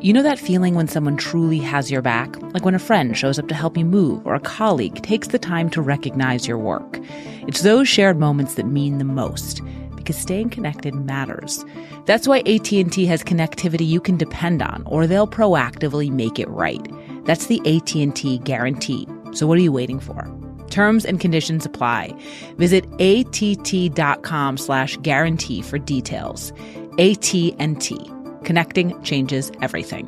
You know that feeling when someone truly has your back? Like when a friend shows up to help you move or a colleague takes the time to recognize your work. It's those shared moments that mean the most, because staying connected matters. That's why AT&T has connectivity you can depend on, or they'll proactively make it right. That's the AT&T guarantee. So what are you waiting for? Terms and conditions apply. Visit att.com/guarantee for details. AT&T. Connecting changes everything.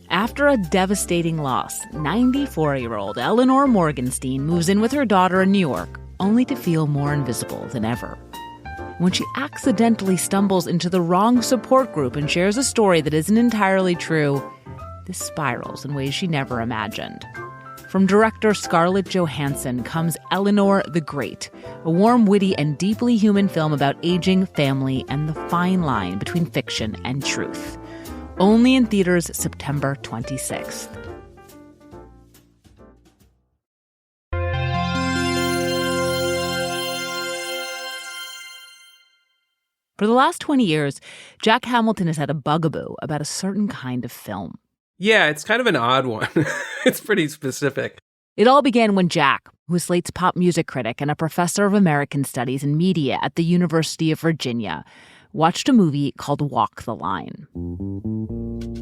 After a devastating loss, 94-year-old Eleanor Morgenstein moves in with her daughter in New York, only to feel more invisible than ever. When she accidentally stumbles into the wrong support group and shares a story that isn't entirely true, this spirals in ways she never imagined. From director Scarlett Johansson comes Eleanor the Great, a warm, witty, and deeply human film about aging, family, and the fine line between fiction and truth. Only in theaters September 26th. For the last 20 years, Jack Hamilton has had a bugaboo about a certain kind of film. Yeah, it's kind of an odd one. It's pretty specific. It all began when Jack, who is Slate's pop music critic and a professor of American Studies and Media at the University of Virginia, watched a movie called Walk the Line.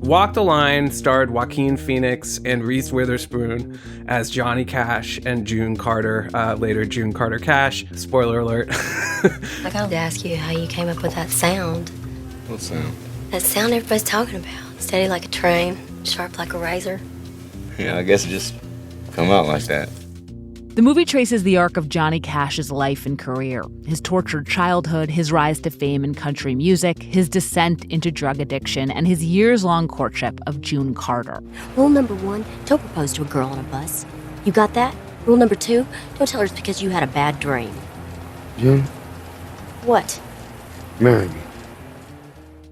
Walk the Line starred Joaquin Phoenix and Reese Witherspoon as Johnny Cash and June Carter, later June Carter Cash. Spoiler alert. I got to ask you how you came up with that sound. What sound? That sound everybody's talking about. Steady like a train, sharp like a razor. Yeah, I guess it just come out like that. The movie traces the arc of Johnny Cash's life and career, his tortured childhood, his rise to fame in country music, his descent into drug addiction, and his years-long courtship of June Carter. Rule number 1, don't propose to a girl on a bus. You got that? Rule number 2, don't tell her it's because you had a bad dream. June? What? Marry me.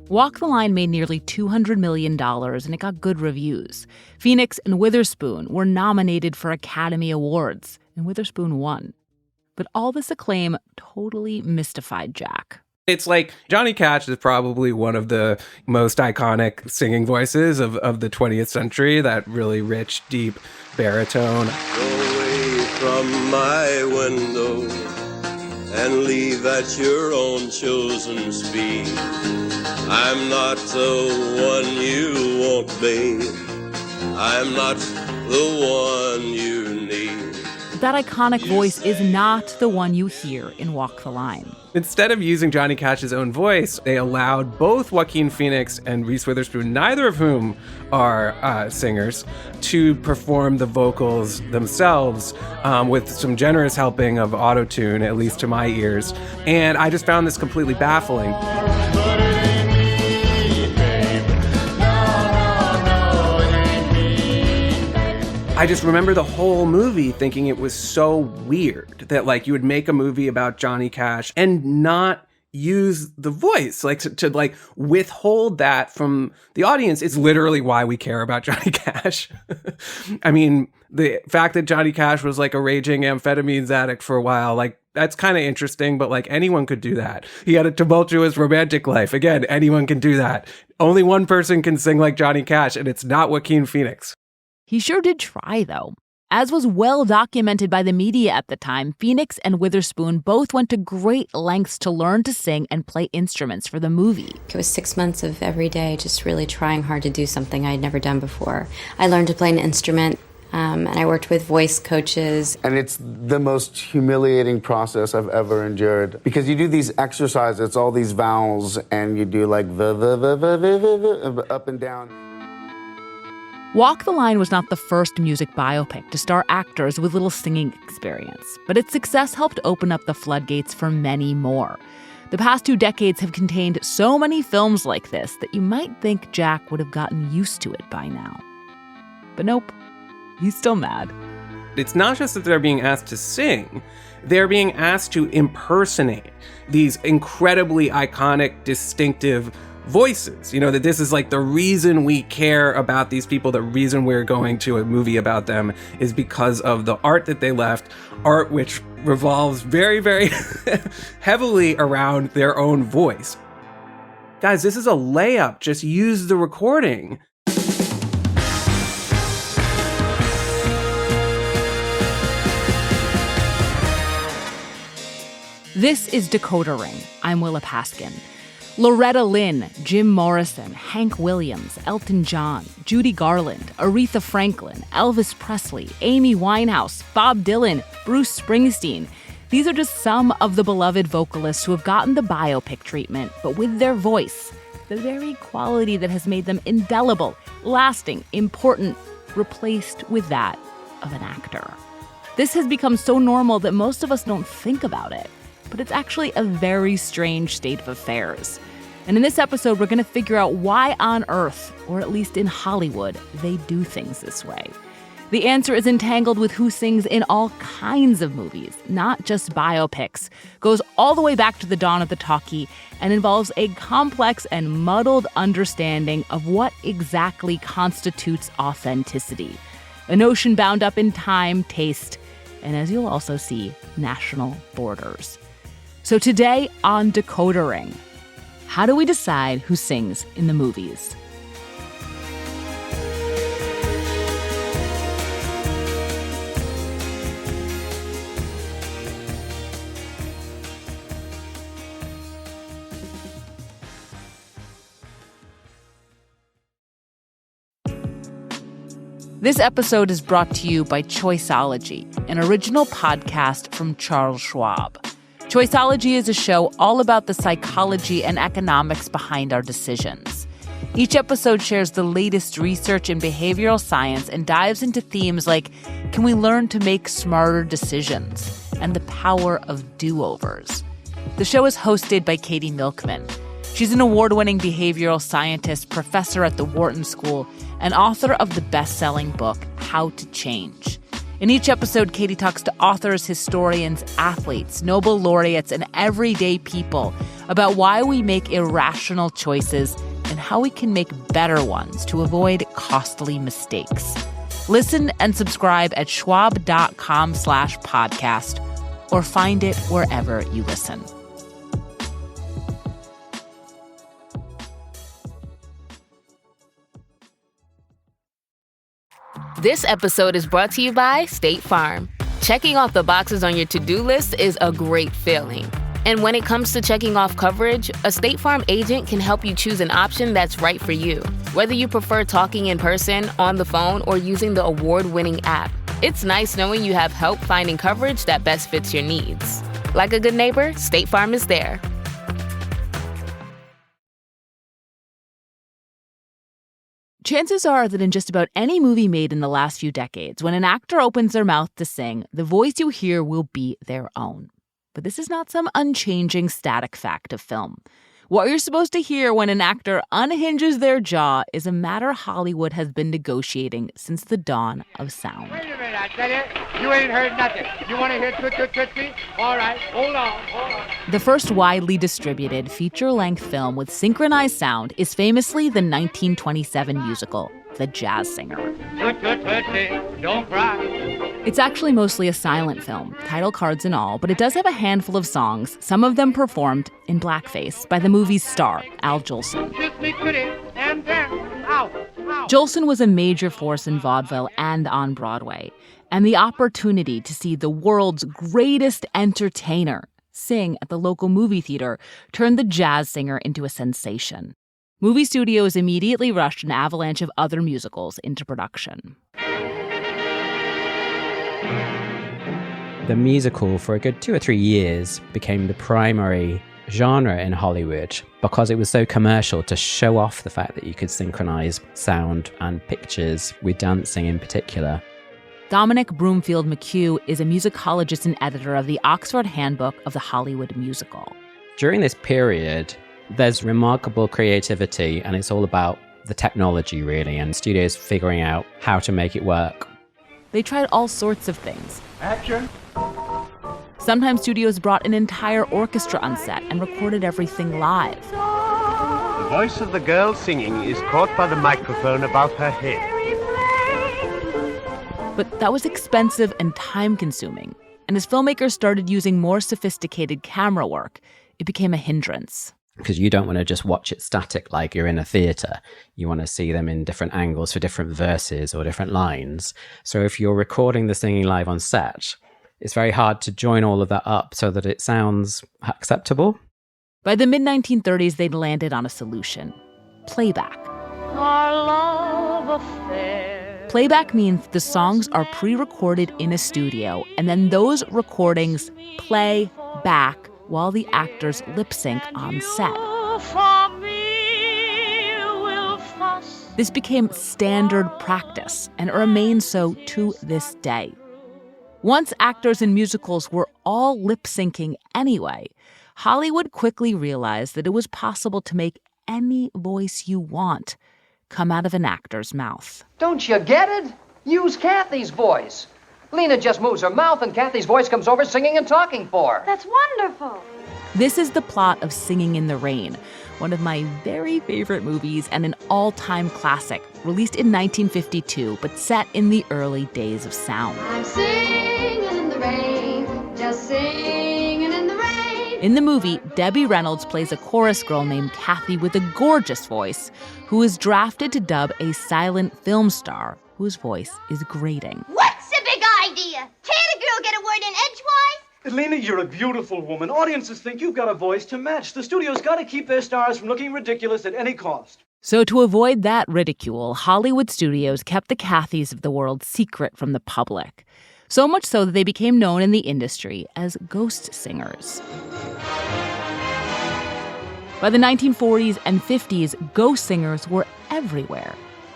Walk the Line made nearly $200 million, and it got good reviews. Phoenix and Witherspoon were nominated for Academy Awards, and Witherspoon won. But all this acclaim totally mystified Jack. It's like Johnny Cash is probably one of the most iconic singing voices of the 20th century, that really rich, deep baritone. Away from my window and leave at your own chosen speed. I'm not the one you want, babe. I'm not the one you need. That iconic voice is not the one you hear in Walk the Line. Instead of using Johnny Cash's own voice, they allowed both Joaquin Phoenix and Reese Witherspoon, neither of whom are singers, to perform the vocals themselves with some generous helping of auto-tune, at least to my ears. And I just found this completely baffling. I just remember the whole movie thinking it was so weird that, like, you would make a movie about Johnny Cash and not use the voice, like to like withhold that from the audience. Is literally why we care about Johnny Cash. I mean, the fact that Johnny Cash was like a raging amphetamines addict for a while, like, that's kind of interesting, but like anyone could do that. He had a tumultuous romantic life. Again, anyone can do that. Only one person can sing like Johnny Cash, and it's not Joaquin Phoenix. He sure did try, though. As was well documented by the media at the time, Phoenix and Witherspoon both went to great lengths to learn to sing and play instruments for the movie. It was 6 months of every day just really trying hard to do something I had never done before. I learned to play an instrument, and I worked with voice coaches. And it's the most humiliating process I've ever endured, because you do these exercises, it's all these vowels, and you do like the up and down. Walk the Line was not the first music biopic to star actors with little singing experience, but its success helped open up the floodgates for many more. The past 2 decades have contained so many films like this that you might think Jack would have gotten used to it by now. But nope, he's still mad. It's not just that they're being asked to sing, they're being asked to impersonate these incredibly iconic, distinctive voices. You know, that this is like the reason we care about these people, the reason we're going to a movie about them is because of the art that they left, art which revolves very, very heavily around their own voice. Guys, this is a layup. Just use the recording. This is Decoder Ring. I'm Willa Paskin. Loretta Lynn, Jim Morrison, Hank Williams, Elton John, Judy Garland, Aretha Franklin, Elvis Presley, Amy Winehouse, Bob Dylan, Bruce Springsteen. These are just some of the beloved vocalists who have gotten the biopic treatment, but with their voice, the very quality that has made them indelible, lasting, important, replaced with that of an actor. This has become so normal that most of us don't think about it. But it's actually a very strange state of affairs. And in this episode, we're going to figure out why on earth, or at least in Hollywood, they do things this way. The answer is entangled with who sings in all kinds of movies, not just biopics, goes all the way back to the dawn of the talkie, and involves a complex and muddled understanding of what exactly constitutes authenticity. A notion bound up in time, taste, and as you'll also see, national borders. So today on Decoder Ring, how do we decide who sings in the movies? This episode is brought to you by Choiceology, an original podcast from Charles Schwab. Choiceology is a show all about the psychology and economics behind our decisions. Each episode shares the latest research in behavioral science and dives into themes like, can we learn to make smarter decisions, and the power of do-overs. The show is hosted by Katie Milkman. She's an award-winning behavioral scientist, professor at the Wharton School, and author of the best-selling book, How to Change. In each episode, Katie talks to authors, historians, athletes, Nobel laureates, and everyday people about why we make irrational choices and how we can make better ones to avoid costly mistakes. Listen and subscribe at schwab.com/podcast or find it wherever you listen. This episode is brought to you by State Farm. Checking off the boxes on your to-do list is a great feeling. And when it comes to checking off coverage, a State Farm agent can help you choose an option that's right for you. Whether you prefer talking in person, on the phone, or using the award-winning app, it's nice knowing you have help finding coverage that best fits your needs. Like a good neighbor, State Farm is there. Chances are that in just about any movie made in the last few decades, when an actor opens their mouth to sing, the voice you hear will be their own. But this is not some unchanging static fact of film. What you're supposed to hear when an actor unhinges their jaw is a matter Hollywood has been negotiating since the dawn of sound. Wait a minute, I tell you, you ain't heard nothing. You want to hear toot-toot-tootsie? All right, hold on. The first widely distributed feature-length film with synchronized sound is famously the 1927 musical, The Jazz Singer. Toot-toot-tootsie, don't cry. It's actually mostly a silent film, title cards and all, but it does have a handful of songs, some of them performed in blackface by the movie's star, Al Jolson. Kiss me pretty, and then, ow, ow. Jolson was a major force in vaudeville and on Broadway, and the opportunity to see the world's greatest entertainer sing at the local movie theater turned The Jazz Singer into a sensation. Movie studios immediately rushed an avalanche of other musicals into production. The musical, for a good 2 or 3 years, became the primary genre in Hollywood because it was so commercial to show off the fact that you could synchronize sound and pictures with dancing in particular. Dominic Broomfield McHugh is a musicologist and editor of the Oxford Handbook of the Hollywood Musical. During this period, there's remarkable creativity, and it's all about the technology, really, and studios figuring out how to make it work. They tried all sorts of things. Action. Sometimes studios brought an entire orchestra on set and recorded everything live. The voice of the girl singing is caught by the microphone above her head. But that was expensive and time-consuming. And as filmmakers started using more sophisticated camera work, it became a hindrance. because you don't want to just watch it static like you're in a theatre. You want to see them in different angles for different verses or different lines. So if you're recording the singing live on set, it's very hard to join all of that up so that it sounds acceptable. By the mid-1930s, they'd landed on a solution: playback. Our love affair. Playback means the songs are pre-recorded in a studio, and then those recordings play back while the actors lip-sync on set. This became standard practice, and it remains so to this day. Once actors in musicals were all lip-syncing anyway, Hollywood quickly realized that it was possible to make any voice you want come out of an actor's mouth. Don't you get it? Use Kathy's voice. Lena just moves her mouth and Kathy's voice comes over singing and talking for her. That's wonderful. This is the plot of Singing in the Rain, one of my very favorite movies and an all-time classic, released in 1952, but set in the early days of sound. I'm singing in the rain, just singing in the rain. In the movie, Debbie Reynolds plays a chorus girl named Kathy with a gorgeous voice who is drafted to dub a silent film star whose voice is grating. What's the big idea? Can't a girl get a word in edgewise? Lena, you're a beautiful woman. Audiences think you've got a voice to match. The studio's got to keep their stars from looking ridiculous at any cost. So to avoid that ridicule, Hollywood studios kept the Kathys of the world secret from the public. So much so that they became known in the industry as ghost singers. By the 1940s and 50s, ghost singers were everywhere,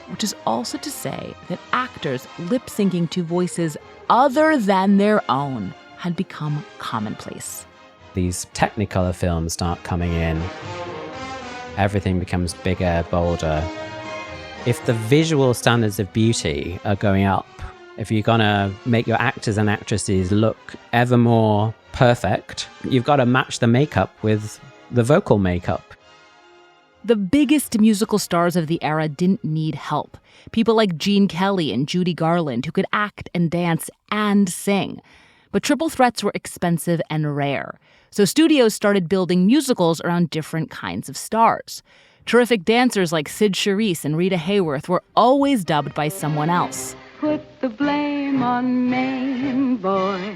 which is also to say that actors lip-syncing to voices other than their own had become commonplace. These Technicolor films start coming in. Everything becomes bigger, bolder. If the visual standards of beauty are going up, if you're going to make your actors and actresses look ever more perfect, you've got to match the makeup with the vocal makeup. The biggest musical stars of the era didn't need help. People like Gene Kelly and Judy Garland, who could act and dance and sing. But triple threats were expensive and rare. So studios started building musicals around different kinds of stars. Terrific dancers like Sid Charisse and Rita Hayworth were always dubbed by someone else. Put the blame on Maine, boy.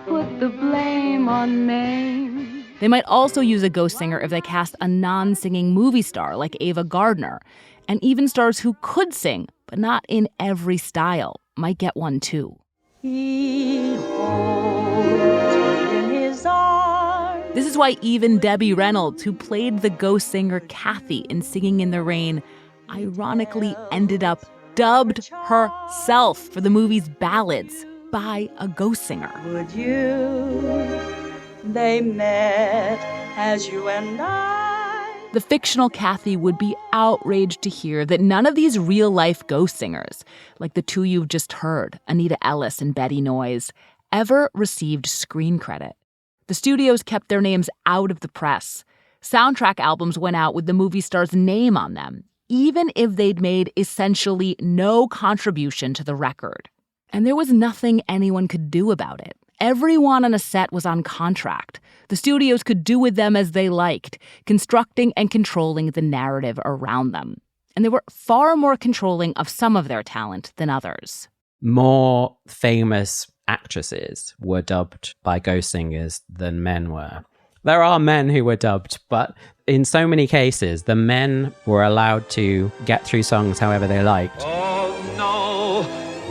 Put the blame on Maine. They might also use a ghost singer if they cast a non-singing movie star like Ava Gardner. And even stars who could sing, but not in every style, might get one too. He holds her in his arms. This is why even Debbie Reynolds, who played the ghost singer Kathy in Singing in the Rain, ironically ended up dubbed herself for the movie's ballads by a ghost singer. Would you? They met as you and I. The fictional Kathy would be outraged to hear that none of these real-life ghost singers, like the two you've just heard, Anita Ellis and Betty Noyes, ever received screen credit. The studios kept their names out of the press. Soundtrack albums went out with the movie star's name on them, even if they'd made essentially no contribution to the record. And there was nothing anyone could do about it. Everyone on a set was on contract. The studios could do with them as they liked, constructing and controlling the narrative around them. And they were far more controlling of some of their talent than others. More famous actresses were dubbed by ghost singers than men were. There are men who were dubbed, but in so many cases, the men were allowed to get through songs however they liked. Oh no,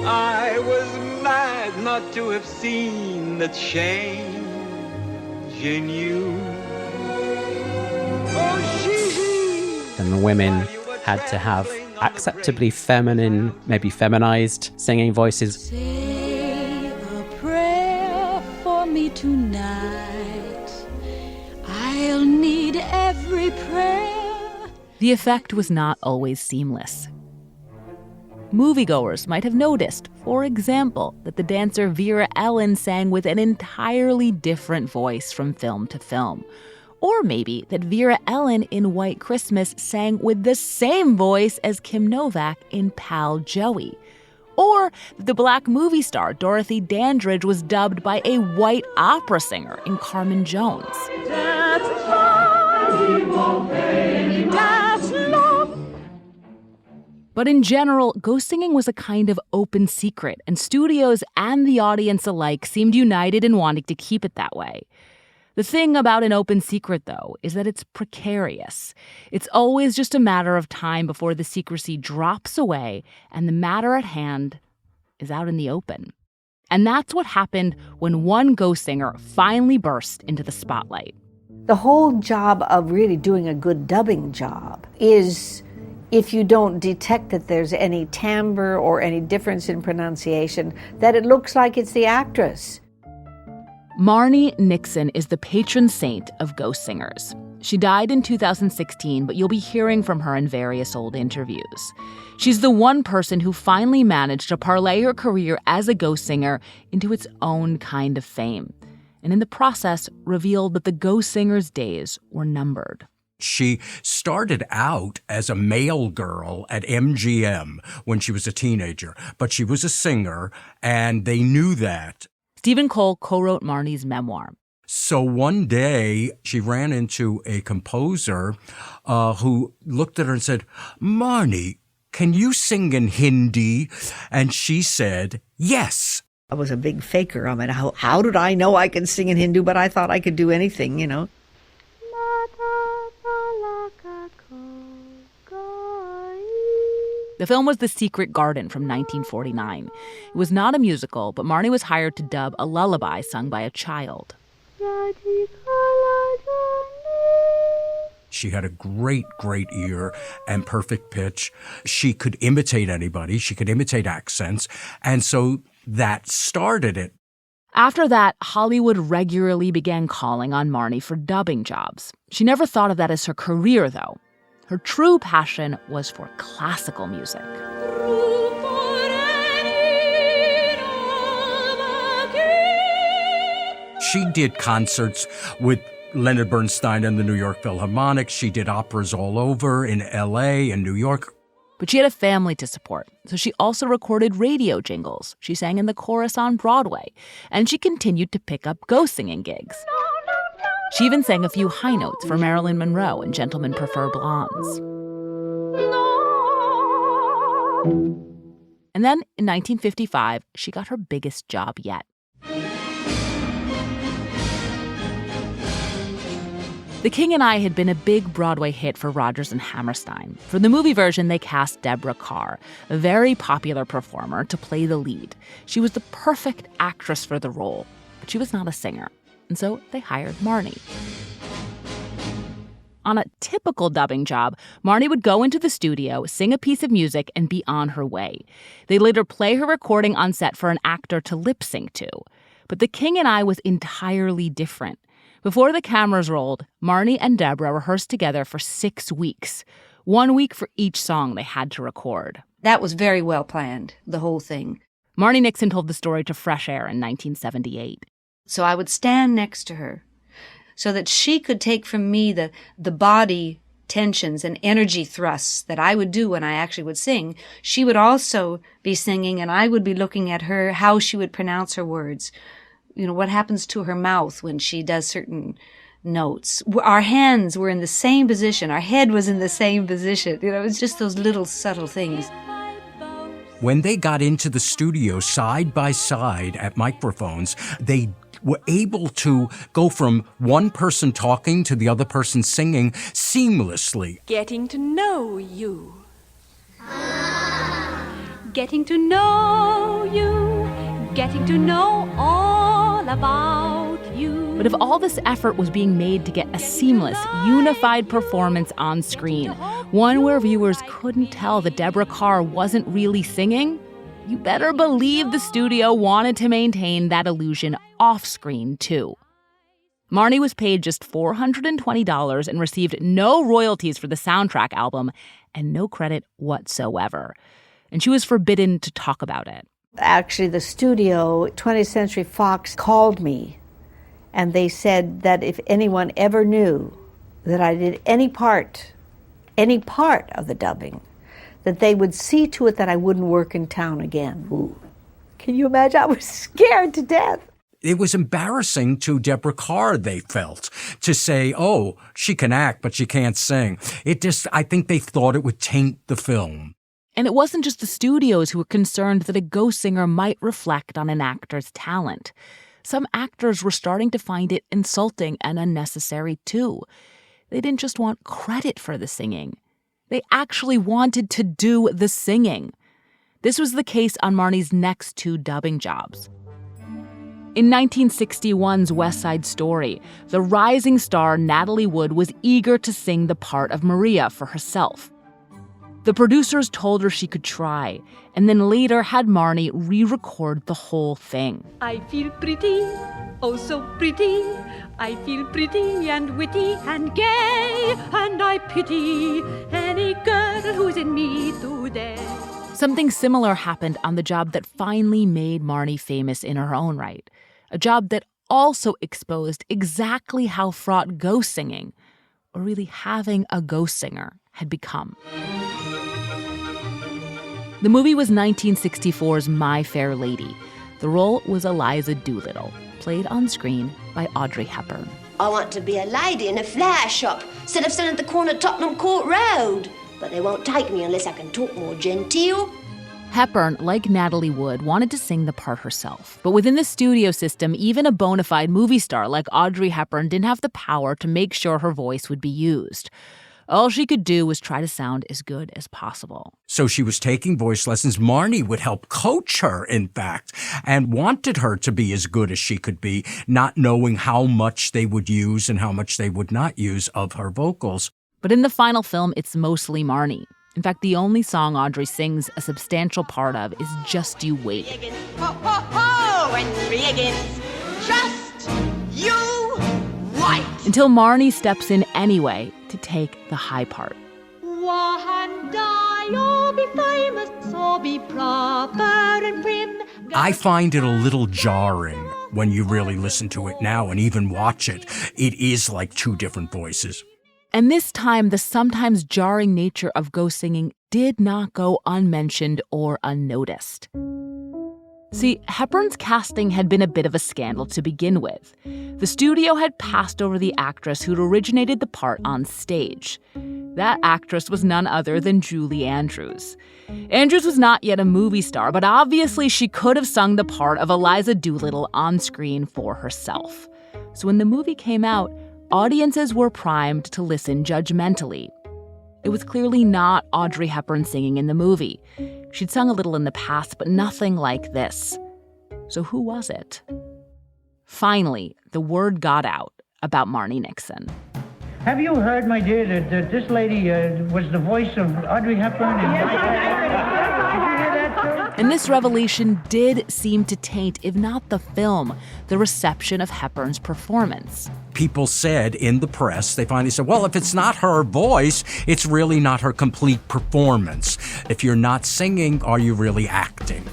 I was mad not to have seen the change in you. Oh, and the women had to have acceptably feminine, maybe feminized singing voices. Say a prayer for me tonight. I'll need every prayer. The effect was not always seamless. Moviegoers might have noticed, for example, that the dancer Vera Ellen sang with an entirely different voice from film to film. Or maybe that Vera Ellen in White Christmas sang with the same voice as Kim Novak in Pal Joey. Or that the black movie star Dorothy Dandridge was dubbed by a white opera singer in Carmen Jones. That's fine. But in general, ghost singing was a kind of open secret, and studios and the audience alike seemed united in wanting to keep it that way. The thing about an open secret, though, is that it's precarious. It's always just a matter of time before the secrecy drops away and the matter at hand is out in the open. And that's what happened when one ghost singer finally burst into the spotlight. The whole job of really doing a good dubbing job is, if you don't detect that there's any timbre or any difference in pronunciation, that it looks like it's the actress. Marni Nixon is the patron saint of ghost singers. She died in 2016, but you'll be hearing from her in various old interviews. She's the one person who finally managed to parlay her career as a ghost singer into its own kind of fame, and in the process revealed that the ghost singer's days were numbered. She started out as a mail girl at MGM when she was a teenager, but she was a singer, and they knew that. Stephen Cole co-wrote Marni's memoir. So one day, she ran into a composer who looked at her and said, "Marni, can you sing in Hindi?" And she said, "Yes." I was a big faker. I mean, how did I know I could sing in Hindu? But I thought I could do anything, you know. The film was The Secret Garden from 1949. It was not a musical, but Marni was hired to dub a lullaby sung by a child. She had a great ear and perfect pitch. She could imitate anybody. She could imitate accents. And so that started it. After that, Hollywood regularly began calling on Marni for dubbing jobs. She never thought of that as her career, though. Her true passion was for classical music. She did concerts with Leonard Bernstein and the New York Philharmonic. She did operas all over in L.A. and New York. But she had a family to support, so she also recorded radio jingles. She sang in the chorus on Broadway, and she continued to pick up ghost singing gigs. She even sang a few high notes for Marilyn Monroe and Gentlemen Prefer Blondes. And then, in 1955, she got her biggest job yet. The King and I had been a big Broadway hit for Rodgers and Hammerstein. For the movie version, they cast Deborah Kerr, a very popular performer, to play the lead. She was the perfect actress for the role, but she was not a singer. And so they hired Marni. On a typical dubbing job, Marni would go into the studio, sing a piece of music, and be on her way. They'd later play her recording on set for an actor to lip sync to. But The King and I was entirely different. Before the cameras rolled, Marni and Deborah rehearsed together for 6 weeks. 1 week for each song they had to record. That was very well planned, the whole thing. Marni Nixon told the story to Fresh Air in 1978. So I would stand next to her so that she could take from me the body tensions and energy thrusts that I would do when I actually would sing. She would also be singing, and I would be looking at her, how she would pronounce her words. You know, what happens to her mouth when she does certain notes. Our hands were in the same position. Our head was in the same position. You know, it was just those little subtle things. When they got into the studio side by side at microphones, they were able to go from one person talking to the other person singing seamlessly. Getting to know you. Getting to know you. Getting to know all about you. But if all this effort was being made to get a seamless, unified performance on screen, one where viewers couldn't tell that Deborah Kerr wasn't really singing, you better believe the studio wanted to maintain that illusion off-screen, too. Marni was paid just $420 and received no royalties for the soundtrack album and no credit whatsoever. And she was forbidden to talk about it. Actually, the studio, 20th Century Fox, called me, and they said that if anyone ever knew that I did any part of the dubbing, that they would see to it that I wouldn't work in town again. Ooh. Can you imagine? I was scared to death. It was embarrassing to Deborah Kerr, they felt, to say, oh, she can act, but she can't sing. I think they thought it would taint the film. And it wasn't just the studios who were concerned that a ghost singer might reflect on an actor's talent. Some actors were starting to find it insulting and unnecessary too. They didn't just want credit for the singing. They actually wanted to do the singing. This was the case on Marnie's next 2 dubbing jobs. In 1961's West Side Story, the rising star Natalie Wood was eager to sing the part of Maria for herself. The producers told her she could try, and then later had Marnie re-record the whole thing. I feel pretty, oh so pretty. I feel pretty and witty and gay, and I pity any girl who's in me today. Something similar happened on the job that finally made Marnie famous in her own right. A job that also exposed exactly how fraught ghost singing, or really having a ghost singer, had become. The movie was 1964's My Fair Lady. The role was Eliza Doolittle, played on screen by Audrey Hepburn. I want to be a lady in a flower shop instead of standing at the corner of Tottenham Court Road. But they won't take me unless I can talk more genteel. Hepburn, like Natalie Wood, wanted to sing the part herself. But within the studio system, even a bona fide movie star like Audrey Hepburn didn't have the power to make sure her voice would be used. All she could do was try to sound as good as possible. So she was taking voice lessons. Marnie would help coach her, in fact, and wanted her to be as good as she could be, not knowing how much they would use and how much they would not use of her vocals. But in the final film, it's mostly Marnie. In fact, the only song Audrey sings a substantial part of is Just You Wait. Ho, ho, ho, and 3 against. Just you wait. Until Marnie steps in anyway to take the high part. One day you'll be famous, so be proper and prim. I find it a little jarring when you really listen to it now and even watch it. It is like 2 different voices. And this time, the sometimes jarring nature of ghost singing did not go unmentioned or unnoticed. See, Hepburn's casting had been a bit of a scandal to begin with. The studio had passed over the actress who'd originated the part on stage. That actress was none other than Julie Andrews. Andrews was not yet a movie star, but obviously she could have sung the part of Eliza Doolittle on screen for herself. So when the movie came out, audiences were primed to listen judgmentally. It was clearly not Audrey Hepburn singing in the movie. She'd sung a little in the past, but nothing like this. So who was it? Finally, the word got out about Marnie Nixon. Have you heard, my dear, that this lady was the voice of Audrey Hepburn? And this revelation did seem to taint, if not the film, the reception of Hepburn's performance. People said in the press, they finally said, well, if it's not her voice, it's really not her complete performance. If you're not singing, are you really acting?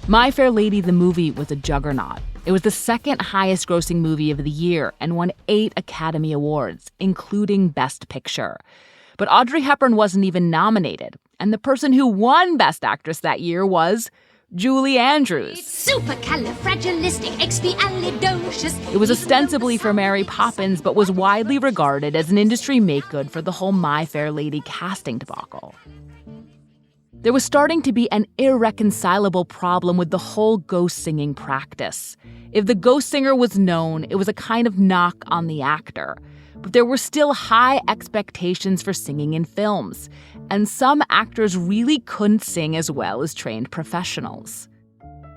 My Fair Lady, the movie, was a juggernaut. It was the second highest grossing movie of the year and won 8 Academy Awards, including Best Picture. But Audrey Hepburn wasn't even nominated. And the person who won Best Actress that year was Julie Andrews. Supercalifragilisticexpialidocious. It was ostensibly for Mary Poppins, but was widely regarded as an industry make-good for the whole My Fair Lady casting debacle. There was starting to be an irreconcilable problem with the whole ghost singing practice. If the ghost singer was known, it was a kind of knock on the actor. But there were still high expectations for singing in films, and some actors really couldn't sing as well as trained professionals.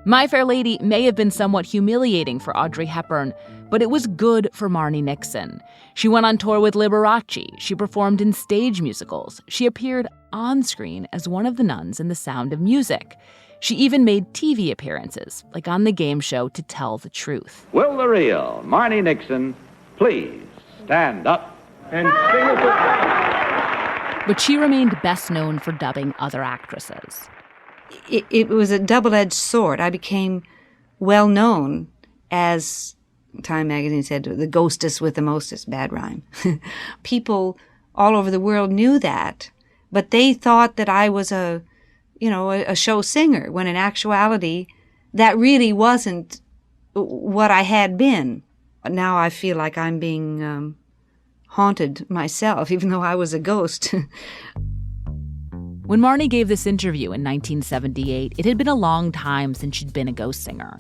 My Fair Lady may have been somewhat humiliating for Audrey Hepburn, but it was good for Marnie Nixon. She went on tour with Liberace, she performed in stage musicals, she appeared on screen as one of the nuns in The Sound of Music. She even made TV appearances, like on the game show To Tell the Truth. Will the real Marnie Nixon please stand up and sing us a... But she remained best known for dubbing other actresses. It was a double-edged sword. I became well known as, Time magazine said, the ghostess with the mostest, bad rhyme. People all over the world knew that, but they thought that I was a show singer, when in actuality, that really wasn't what I had been. Now I feel like I'm being haunted myself, even though I was a ghost. When Marnie gave this interview in 1978, it had been a long time since she'd been a ghost singer.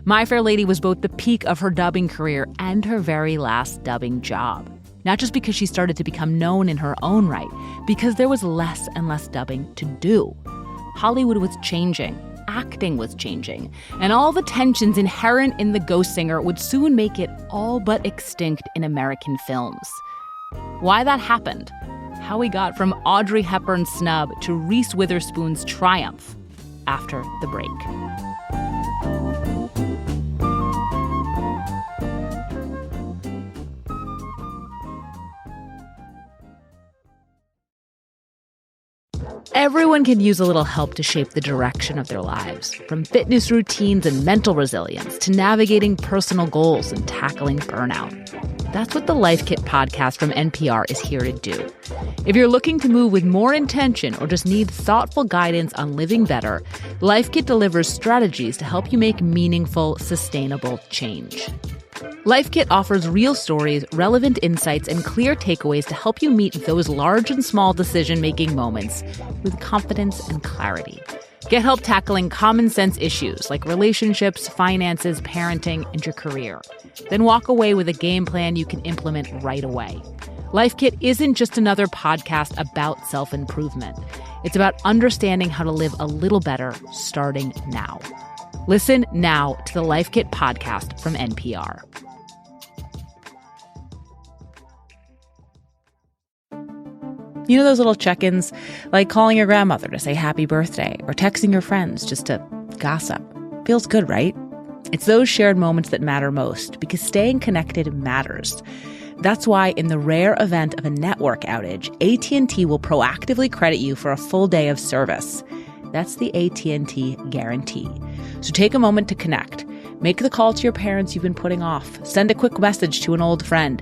My Fair Lady was both the peak of her dubbing career and her very last dubbing job. Not just because she started to become known in her own right, because there was less and less dubbing to do. Hollywood was changing, acting was changing, and all the tensions inherent in the ghost singer would soon make it all but extinct in American films. Why that happened, how we got from Audrey Hepburn's snub to Reese Witherspoon's triumph, after the break. Everyone can use a little help to shape the direction of their lives, from fitness routines and mental resilience to navigating personal goals and tackling burnout. That's what the Life Kit podcast from NPR is here to do. If you're looking to move with more intention or just need thoughtful guidance on living better, Life Kit delivers strategies to help you make meaningful, sustainable change. Life Kit offers real stories, relevant insights, and clear takeaways to help you meet those large and small decision-making moments with confidence and clarity. Get help tackling common sense issues like relationships, finances, parenting, and your career. Then walk away with a game plan you can implement right away. Life Kit isn't just another podcast about self-improvement. It's about understanding how to live a little better starting now. Listen now to the Life Kit podcast from NPR. You know those little check-ins, like calling your grandmother to say happy birthday or texting your friends just to gossip? Feels good, right? It's those shared moments that matter most because staying connected matters. That's why in the rare event of a network outage, AT&T will proactively credit you for a full day of service. That's the AT&T guarantee. So take a moment to connect. Make the call to your parents you've been putting off. Send a quick message to an old friend.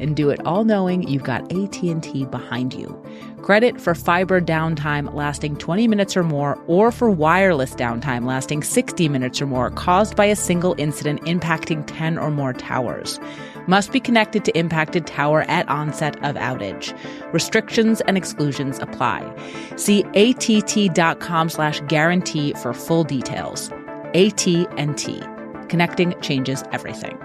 And do it all knowing you've got AT&T behind you. Credit for fiber downtime lasting 20 minutes or more, or for wireless downtime lasting 60 minutes or more caused by a single incident impacting 10 or more towers. Must be connected to impacted tower at onset of outage. Restrictions and exclusions apply. See att.com/guarantee for full details. AT&T. Connecting changes everything.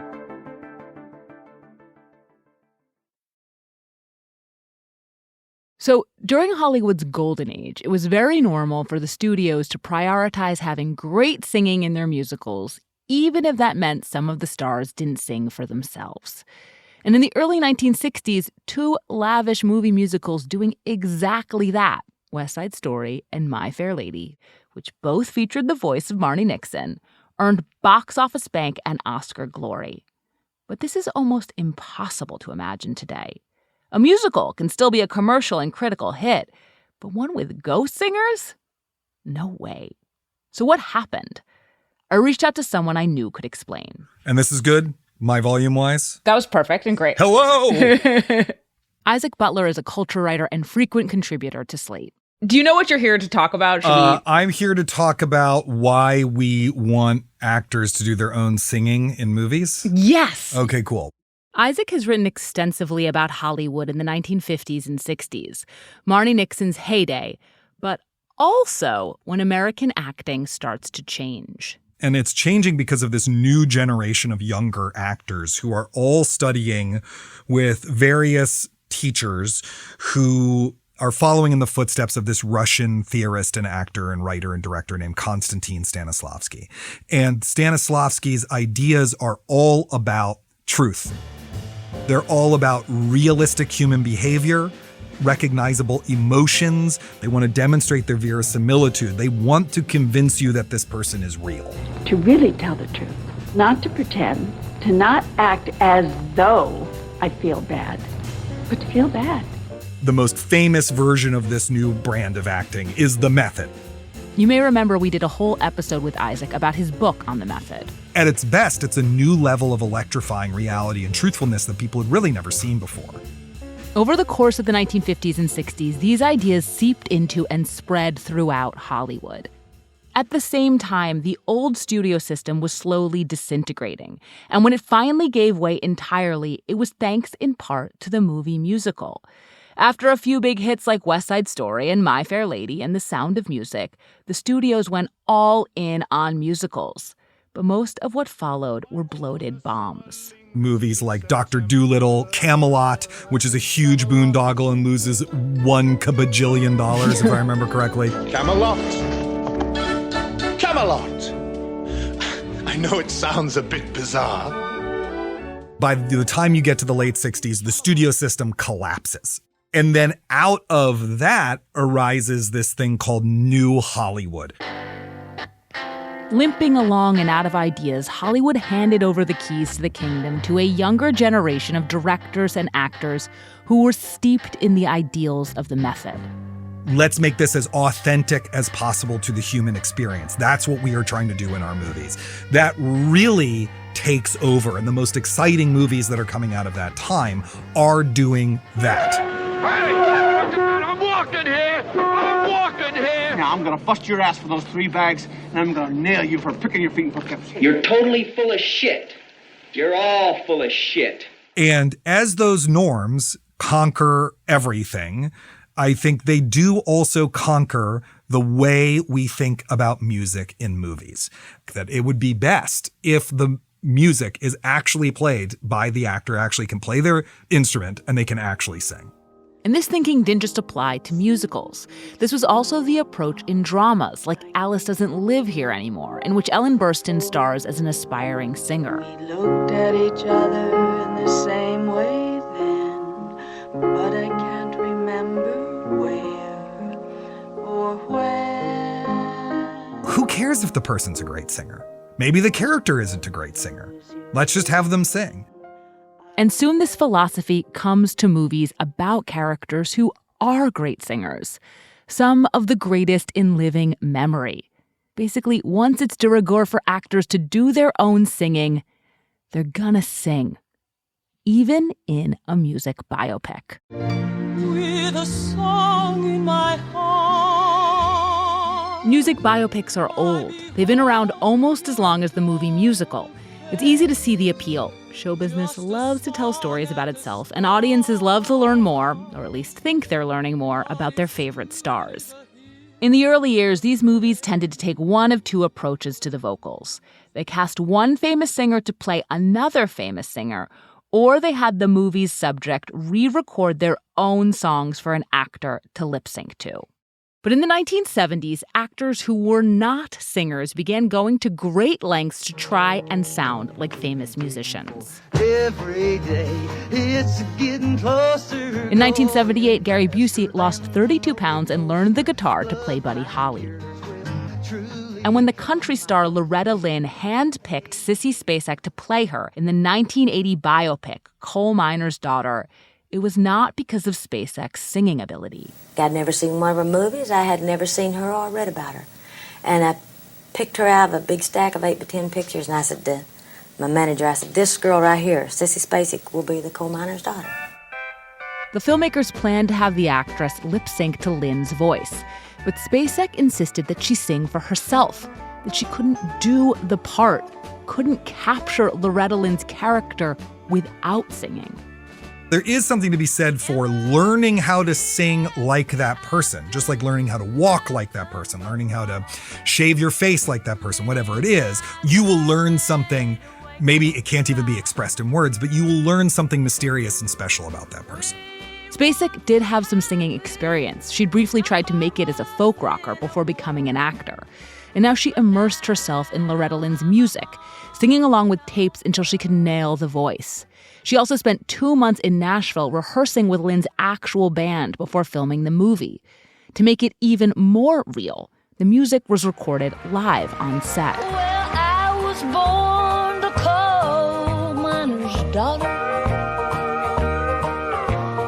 So during Hollywood's golden age, it was very normal for the studios to prioritize having great singing in their musicals, even if that meant some of the stars didn't sing for themselves. And in the early 1960s, two lavish movie musicals doing exactly that, West Side Story and My Fair Lady, which both featured the voice of Marnie Nixon, earned box office bank and Oscar glory. But this is almost impossible to imagine today. A musical can still be a commercial and critical hit, but one with ghost singers? No way. So what happened? I reached out to someone I knew could explain. And this is good, my volume-wise? That was perfect and great. Hello! Isaac Butler is a culture writer and frequent contributor to Slate. Do you know what you're here to talk about? I'm here to talk about why we want actors to do their own singing in movies. Yes! Okay, cool. Isaac has written extensively about Hollywood in the 1950s and 60s, Marnie Nixon's heyday, but also when American acting starts to change. And it's changing because of this new generation of younger actors who are all studying with various teachers who are following in the footsteps of this Russian theorist and actor and writer and director named Konstantin Stanislavski. And Stanislavski's ideas are all about truth. They're all about realistic human behavior, recognizable emotions. They want to demonstrate their verisimilitude. They want to convince you that this person is real. To really tell the truth, not to pretend, to not act as though I feel bad, but to feel bad. The most famous version of this new brand of acting is The Method. You may remember we did a whole episode with Isaac about his book on the method. At its best, it's a new level of electrifying reality and truthfulness that people had really never seen before. Over the course of the 1950s and 60s, these ideas seeped into and spread throughout Hollywood. At the same time, the old studio system was slowly disintegrating, and when it finally gave way entirely, it was thanks in part to the movie musical. After a few big hits like West Side Story and My Fair Lady and The Sound of Music, the studios went all in on musicals. But most of what followed were bloated bombs. Movies like Dr. Dolittle, Camelot, which is a huge boondoggle and loses $1 kabajillion, if I remember correctly. Camelot. Camelot. I know it sounds a bit bizarre. By the time you get to the late 60s, the studio system collapses. And then out of that arises this thing called New Hollywood. Limping along and out of ideas, Hollywood handed over the keys to the kingdom to a younger generation of directors and actors who were steeped in the ideals of the method. Let's make this as authentic as possible to the human experience. That's what we are trying to do in our movies. That really takes over, and the most exciting movies that are coming out of that time are doing that. Hey, I'm walking here! I'm walking here! Now, I'm gonna bust your ass for those 3 bags, and I'm gonna nail you for picking your feet and footsteps. You're totally full of shit. You're all full of shit. And as those norms conquer everything, I think they do also conquer the way we think about music in movies. That it would be best if the music is actually played by the actor, actually can play their instrument, and they can actually sing. And this thinking didn't just apply to musicals. This was also the approach in dramas like Alice Doesn't Live Here Anymore, in which Ellen Burstyn stars as an aspiring singer. We looked at each other in the same way then, but I can't remember where or when. Who cares if the person's a great singer? Maybe the character isn't a great singer. Let's just have them sing. And soon this philosophy comes to movies about characters who are great singers, some of the greatest in living memory. Basically, once it's de rigueur for actors to do their own singing, they're gonna sing, even in a music biopic. With a song in my heart. Music biopics are old. They've been around almost as long as the movie musical. It's easy to see the appeal. Show business loves to tell stories about itself, and audiences love to learn more, or at least think they're learning more, about their favorite stars. In the early years, these movies tended to take one of two approaches to the vocals. They cast one famous singer to play another famous singer, or they had the movie's subject re-record their own songs for an actor to lip-sync to. But in the 1970s, actors who were not singers began going to great lengths to try and sound like famous musicians. Every day it's getting closer. In 1978, Gary Busey lost 32 pounds and learned the guitar to play Buddy Holly. And when the country star Loretta Lynn handpicked Sissy Spacek to play her in the 1980 biopic Coal Miner's Daughter, it was not because of Spacek's singing ability. I'd never seen one of her movies. I had never seen her or read about her. And I picked her out of a big stack of 8 by 10 pictures, and I said to my manager, I said, this girl right here, Sissy Spacek, will be the coal miner's daughter. The filmmakers planned to have the actress lip-sync to Lynn's voice, but Spacek insisted that she sing for herself, that she couldn't do the part, couldn't capture Loretta Lynn's character without singing. There is something to be said for learning how to sing like that person, just like learning how to walk like that person, learning how to shave your face like that person, whatever it is. You will learn something, maybe it can't even be expressed in words, but you will learn something mysterious and special about that person. Spacek did have some singing experience. She'd briefly tried to make it as a folk rocker before becoming an actor. And now she immersed herself in Loretta Lynn's music, singing along with tapes until she could nail the voice. She also spent 2 months in Nashville rehearsing with Lynn's actual band before filming the movie. To make it even more real, the music was recorded live on set. Well, I was born a coal miner's daughter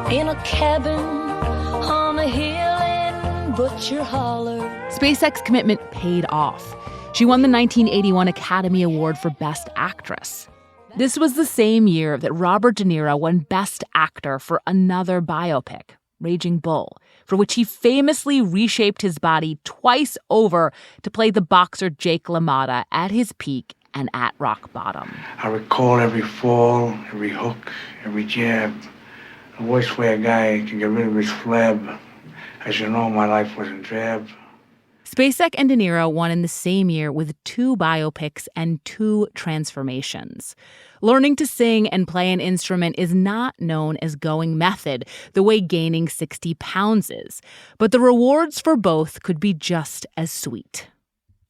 in a cabin on a hill in Butcher Holler. Spacek's commitment paid off. She won the 1981 Academy Award for Best Actress. This was the same year that Robert De Niro won Best Actor for another biopic, Raging Bull, for which he famously reshaped his body twice over to play the boxer Jake LaMotta at his peak and at rock bottom. I recall every fall, every hook, every jab, The worst way a guy can get rid of his flab. As you know, my life wasn't drab. Spacek and De Niro won in the same year with 2 biopics and 2 transformations. Learning to sing and play an instrument is not known as going method, the way gaining 60 pounds is. But the rewards for both could be just as sweet.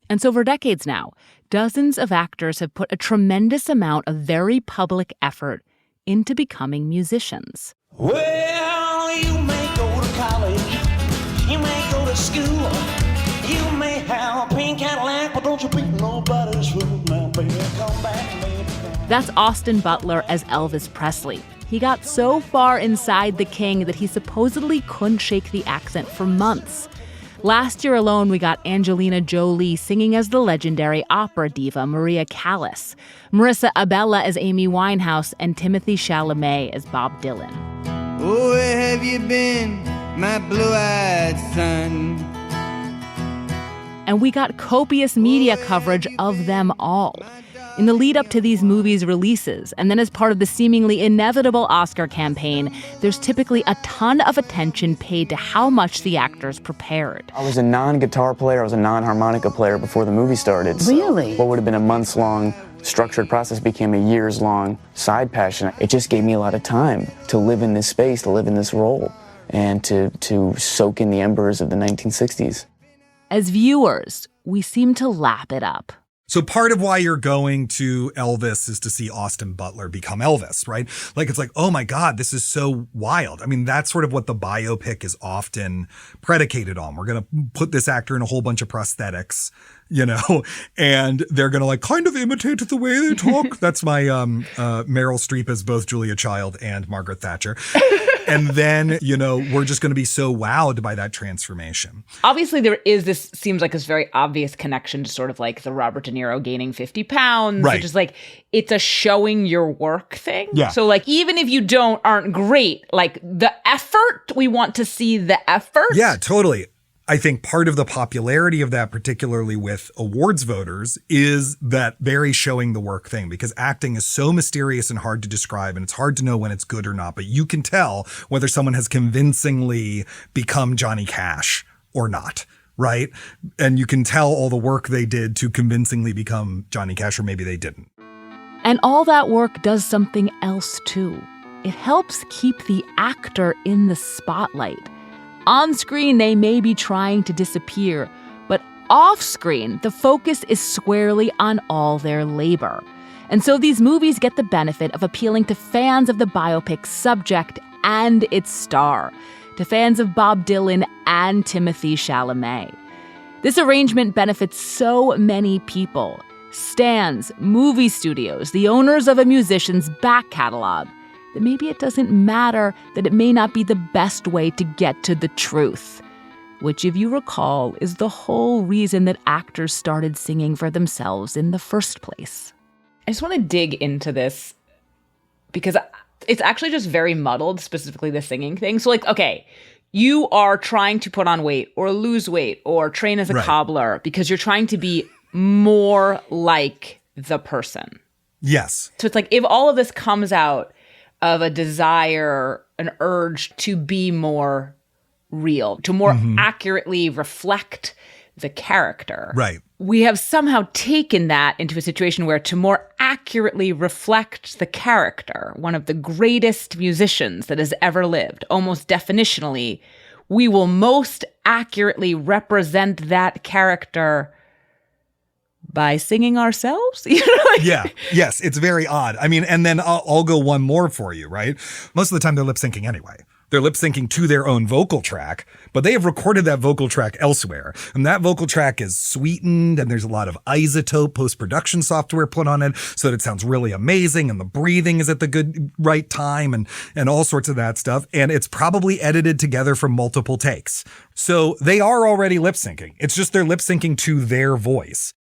And so for decades now, dozens of actors have put a tremendous amount of very public effort into becoming musicians. Well, you may go to college, you may go to school, you may have a pink Cadillac, but don't you beat nobody's fool. Now, baby, come back, baby. That's Austin Butler as Elvis Presley. He got so far inside the king that he supposedly couldn't shake the accent for months. Last year alone, we got Angelina Jolie singing as the legendary opera diva Maria Callas, Marissa Abella as Amy Winehouse, and Timothy Chalamet as Bob Dylan. Oh, where have you been, my blue-eyed son? And we got copious media coverage of them all. In the lead up to these movies' releases, and then as part of the seemingly inevitable Oscar campaign, there's typically a ton of attention paid to how much the actors prepared. I was a non-guitar player, I was a non-harmonica player before the movie started. Really? So what would have been a months-long structured process became a years-long side passion. It just gave me a lot of time to live in this space, to live in this role, and to soak in the embers of the 1960s. As viewers, we seem to lap it up. So part of why you're going to Elvis is to see Austin Butler become Elvis, right? Like, it's like, oh my God, this is so wild. I mean, that's sort of what the biopic is often predicated on. We're going to put this actor in a whole bunch of prosthetics, you know, and they're going to like kind of imitate the way they talk. That's my Meryl Streep as both Julia Child and Margaret Thatcher. And then, you know, we're just going to be so wowed by that transformation. Obviously, there is this, seems like this very obvious connection to sort of like the Robert De Niro gaining 50 pounds. Right. Which is like, it's a showing your work thing. Yeah. So like, even if you aren't great, like the effort, we want to see the effort. Yeah, totally. I think part of the popularity of that, particularly with awards voters, is that very showing the work thing, because acting is so mysterious and hard to describe, and it's hard to know when it's good or not. But you can tell whether someone has convincingly become Johnny Cash or not, right? And you can tell all the work they did to convincingly become Johnny Cash, or maybe they didn't. And all that work does something else too. It helps keep the actor in the spotlight. On screen, they may be trying to disappear, but off screen, the focus is squarely on all their labor. And so these movies get the benefit of appealing to fans of the biopic's subject and its star, to fans of Bob Dylan and Timothy Chalamet. This arrangement benefits so many people: stands, movie studios, the owners of a musician's back catalog, that maybe it doesn't matter, that it may not be the best way to get to the truth, which, if you recall, is the whole reason that actors started singing for themselves in the first place. I just want to dig into this because it's actually just very muddled, specifically the singing thing. So like, okay, you are trying to put on weight or lose weight or train as a cobbler because you're trying to be more like the person. Yes. So it's like, if all of this comes out of a desire, an urge to be more real, to more accurately reflect the character. Right. We have somehow taken that into a situation where to more accurately reflect the character, one of the greatest musicians that has ever lived, almost definitionally, we will most accurately represent that character by singing ourselves? You know, like, yeah. Yes. It's very odd. I mean, and then I'll go one more for you, right? Most of the time they're lip syncing anyway. They're lip syncing to their own vocal track, but they have recorded that vocal track elsewhere. And that vocal track is sweetened, and there's a lot of isotope post-production software put on it so that it sounds really amazing, and the breathing is at the good right time, and all sorts of that stuff. And it's probably edited together from multiple takes. So they are already lip syncing. It's just they're lip syncing to their voice.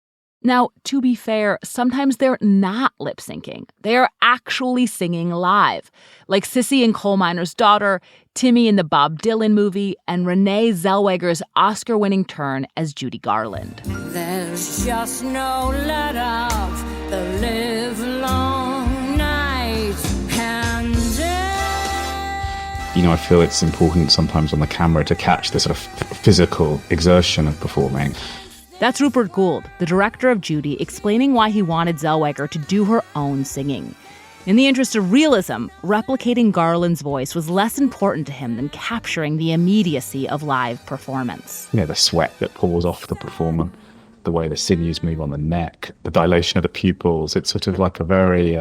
Now, to be fair, sometimes they're not lip syncing. They are actually singing live, like Sissy in Coal Miner's Daughter, Timmy in the Bob Dylan movie, and Renee Zellweger's Oscar-winning turn as Judy Garland. There's just no let up the live long night and day. You know, I feel it's important sometimes on the camera to catch the sort of physical exertion of performing. That's Rupert Gould, the director of Judy, explaining why he wanted Zellweger to do her own singing. In the interest of realism, replicating Garland's voice was less important to him than capturing the immediacy of live performance. You know, the sweat that pours off the performer, the way the sinews move on the neck, the dilation of the pupils. It's sort of like a very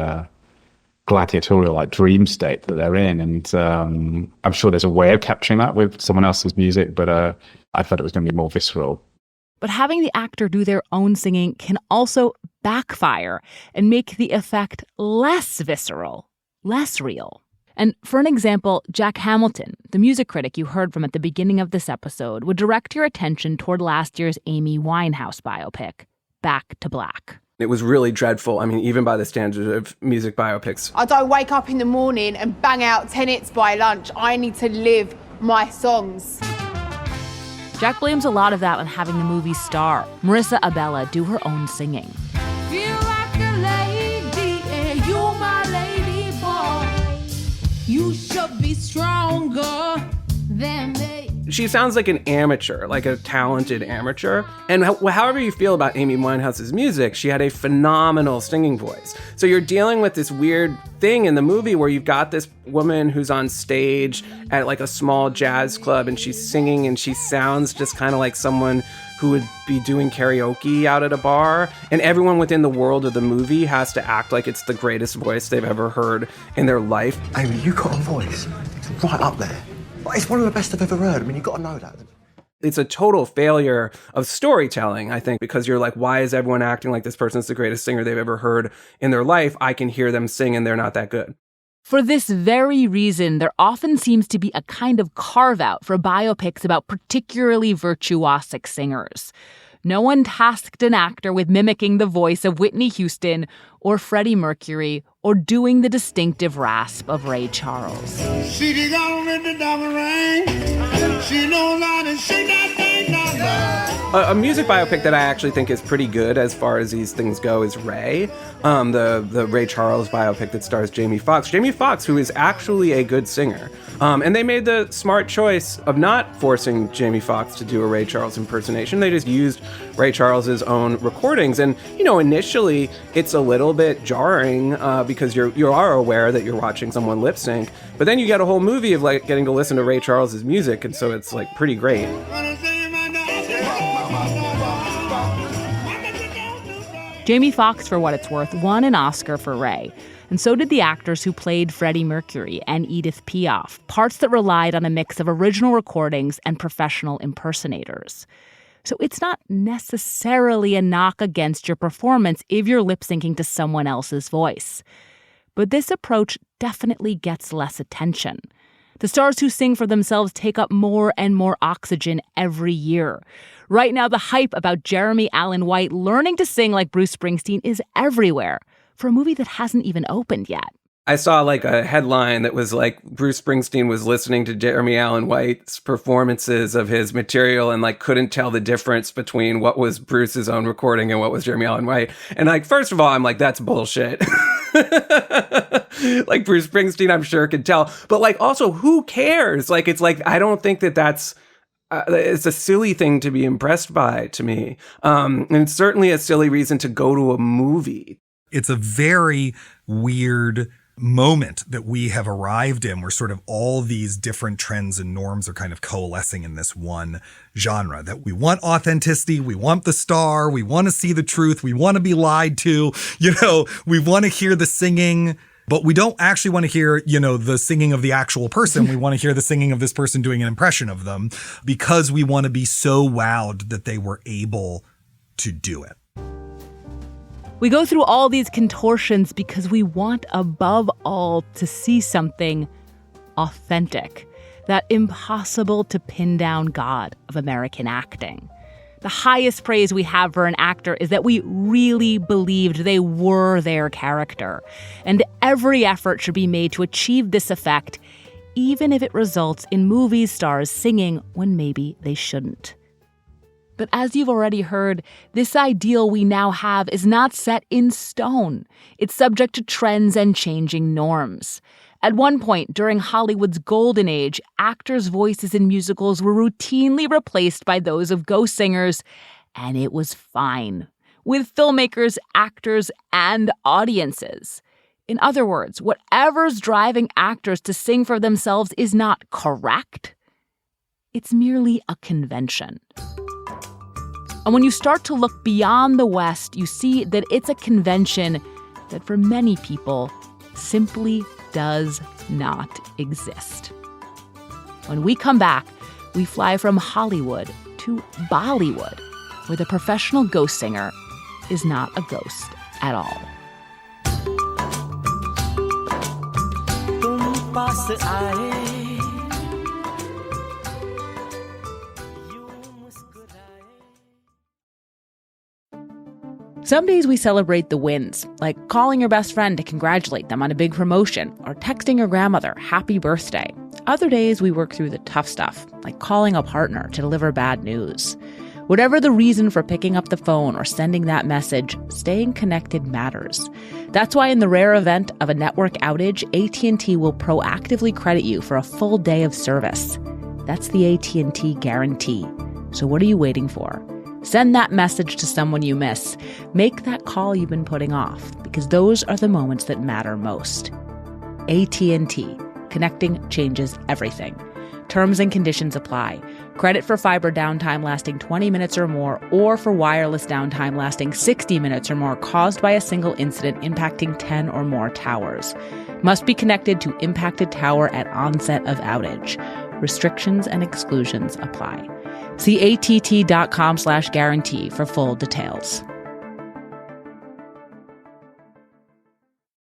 gladiatorial, like dream state that they're in. And I'm sure there's a way of capturing that with someone else's music, but I thought it was going to be more visceral. But having the actor do their own singing can also backfire and make the effect less visceral, less real. And for an example, Jack Hamilton, the music critic you heard from at the beginning of this episode, would direct your attention toward last year's Amy Winehouse biopic, Back to Black. It was really dreadful. I mean, even by the standard of music biopics. I don't wake up in the morning and bang out 10 hits by lunch. I need to live my songs. Jack blames a lot of that on having the movie's star, Marissa Abela, do her own singing. Feel like a lady, and you're my lady boy. You should be stronger than me. She sounds like an amateur, like a talented amateur. And however you feel about Amy Winehouse's music, she had a phenomenal singing voice. So you're dealing with this weird thing in the movie where you've got this woman who's on stage at like a small jazz club and she's singing and she sounds just kind of like someone who would be doing karaoke out at a bar. And everyone within the world of the movie has to act like it's the greatest voice they've ever heard in their life. Amy, you got a voice. It's right up there. It's one of the best I've ever heard. I mean, you've got to know that. It's a total failure of storytelling, I think, because you're like, why is everyone acting like this person's the greatest singer they've ever heard in their life? I can hear them sing and they're not that good. For this very reason, there often seems to be a kind of carve-out for biopics about particularly virtuosic singers. No one tasked an actor with mimicking the voice of Whitney Houston or Freddie Mercury or doing the distinctive rasp of Ray Charles. She gone with the diamond ring. She knows how to shake that thing down. A music biopic that I actually think is pretty good as far as these things go is Ray, the Ray Charles biopic that stars Jamie Foxx. Jamie Foxx, who is actually a good singer. And they made the smart choice of not forcing Jamie Foxx to do a Ray Charles impersonation. They just used Ray Charles's own recordings. And, you know, initially it's a little bit jarring because you are aware that you're watching someone lip sync. But then you get a whole movie of like getting to listen to Ray Charles's music. And so it's like pretty great. Jamie Foxx, for what it's worth, won an Oscar for Ray. And so did the actors who played Freddie Mercury and Edith Piaf, parts that relied on a mix of original recordings and professional impersonators. So it's not necessarily a knock against your performance if you're lip-syncing to someone else's voice. But this approach definitely gets less attention. The stars who sing for themselves take up more and more oxygen every year. Right now, the hype about Jeremy Allen White learning to sing like Bruce Springsteen is everywhere for a movie that hasn't even opened yet. I saw like a headline that was like Bruce Springsteen was listening to Jeremy Allen White's performances of his material and like couldn't tell the difference between what was Bruce's own recording and what was Jeremy Allen White. And like, first of all, I'm like, that's bullshit. Like Bruce Springsteen, I'm sure could tell. But like, also, who cares? Like, it's like, I don't think that that's, it's a silly thing to be impressed by to me. And it's certainly a silly reason to go to a movie. It's a very weird moment that we have arrived in where sort of all these different trends and norms are kind of coalescing in this one genre, that we want authenticity, we want the star, we want to see the truth, we want to be lied to, you know, we want to hear the singing, but we don't actually want to hear, you know, the singing of the actual person. We want to hear the singing of this person doing an impression of them because we want to be so wowed that they were able to do it. We go through all these contortions because we want, above all, to see something authentic, that impossible to pin down god of American acting. The highest praise we have for an actor is that we really believed they were their character, and every effort should be made to achieve this effect, even if it results in movie stars singing when maybe they shouldn't. But as you've already heard, this ideal we now have is not set in stone. It's subject to trends and changing norms. At one point, during Hollywood's golden age, actors' voices in musicals were routinely replaced by those of ghost singers, and it was fine, with filmmakers, actors, and audiences. In other words, whatever's driving actors to sing for themselves is not correct. It's merely a convention. And when you start to look beyond the West, you see that it's a convention that for many people simply does not exist. When we come back, we fly from Hollywood to Bollywood, where the professional ghost singer is not a ghost at all. Some days we celebrate the wins, like calling your best friend to congratulate them on a big promotion or texting your grandmother happy birthday. Other days we work through the tough stuff, like calling a partner to deliver bad news. Whatever the reason for picking up the phone or sending that message, staying connected matters. That's why in the rare event of a network outage, AT&T will proactively credit you for a full day of service. That's the AT&T guarantee. So what are you waiting for? Send that message to someone you miss. Make that call you've been putting off, because those are the moments that matter most. AT&T. Connecting changes everything. Terms and conditions apply. Credit for fiber downtime lasting 20 minutes or more, or for wireless downtime lasting 60 minutes or more caused by a single incident impacting 10 or more towers. Must be connected to impacted tower at onset of outage. Restrictions and exclusions apply. See att.com/guarantee for full details.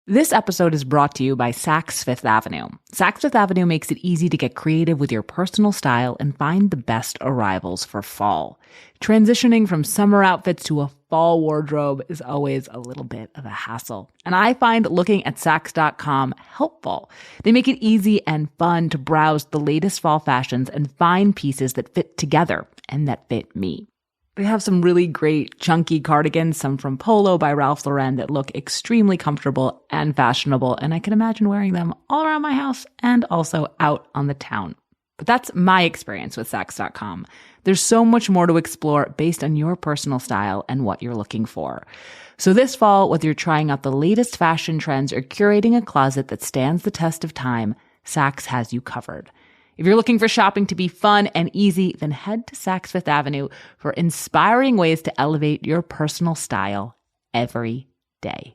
This episode is brought to you by Saks Fifth Avenue. Saks Fifth Avenue makes it easy to get creative with your personal style and find the best arrivals for fall. Transitioning from summer outfits to a fall wardrobe is always a little bit of a hassle. And I find looking at Saks.com helpful. They make it easy and fun to browse the latest fall fashions and find pieces that fit together and that fit me. They have some really great chunky cardigans, some from Polo by Ralph Lauren that look extremely comfortable and fashionable, and I can imagine wearing them all around my house and also out on the town. But that's my experience with Saks.com. There's so much more to explore based on your personal style and what you're looking for. So this fall, whether you're trying out the latest fashion trends or curating a closet that stands the test of time, Saks has you covered. If you're looking for shopping to be fun and easy, then head to Saks Fifth Avenue for inspiring ways to elevate your personal style every day.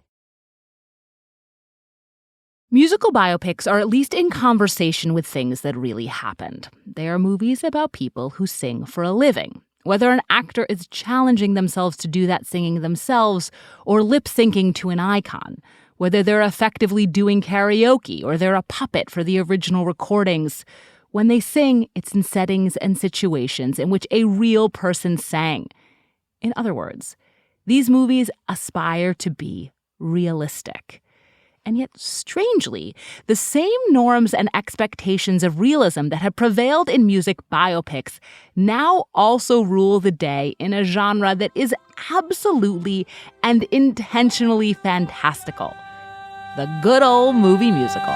Musical biopics are at least in conversation with things that really happened. They are movies about people who sing for a living. Whether an actor is challenging themselves to do that singing themselves or lip-syncing to an icon. Whether they're effectively doing karaoke or they're a puppet for the original recordings. When they sing, it's in settings and situations in which a real person sang. In other words, these movies aspire to be realistic. And yet, strangely, the same norms and expectations of realism that have prevailed in music biopics now also rule the day in a genre that is absolutely and intentionally fantastical. The good old movie musical.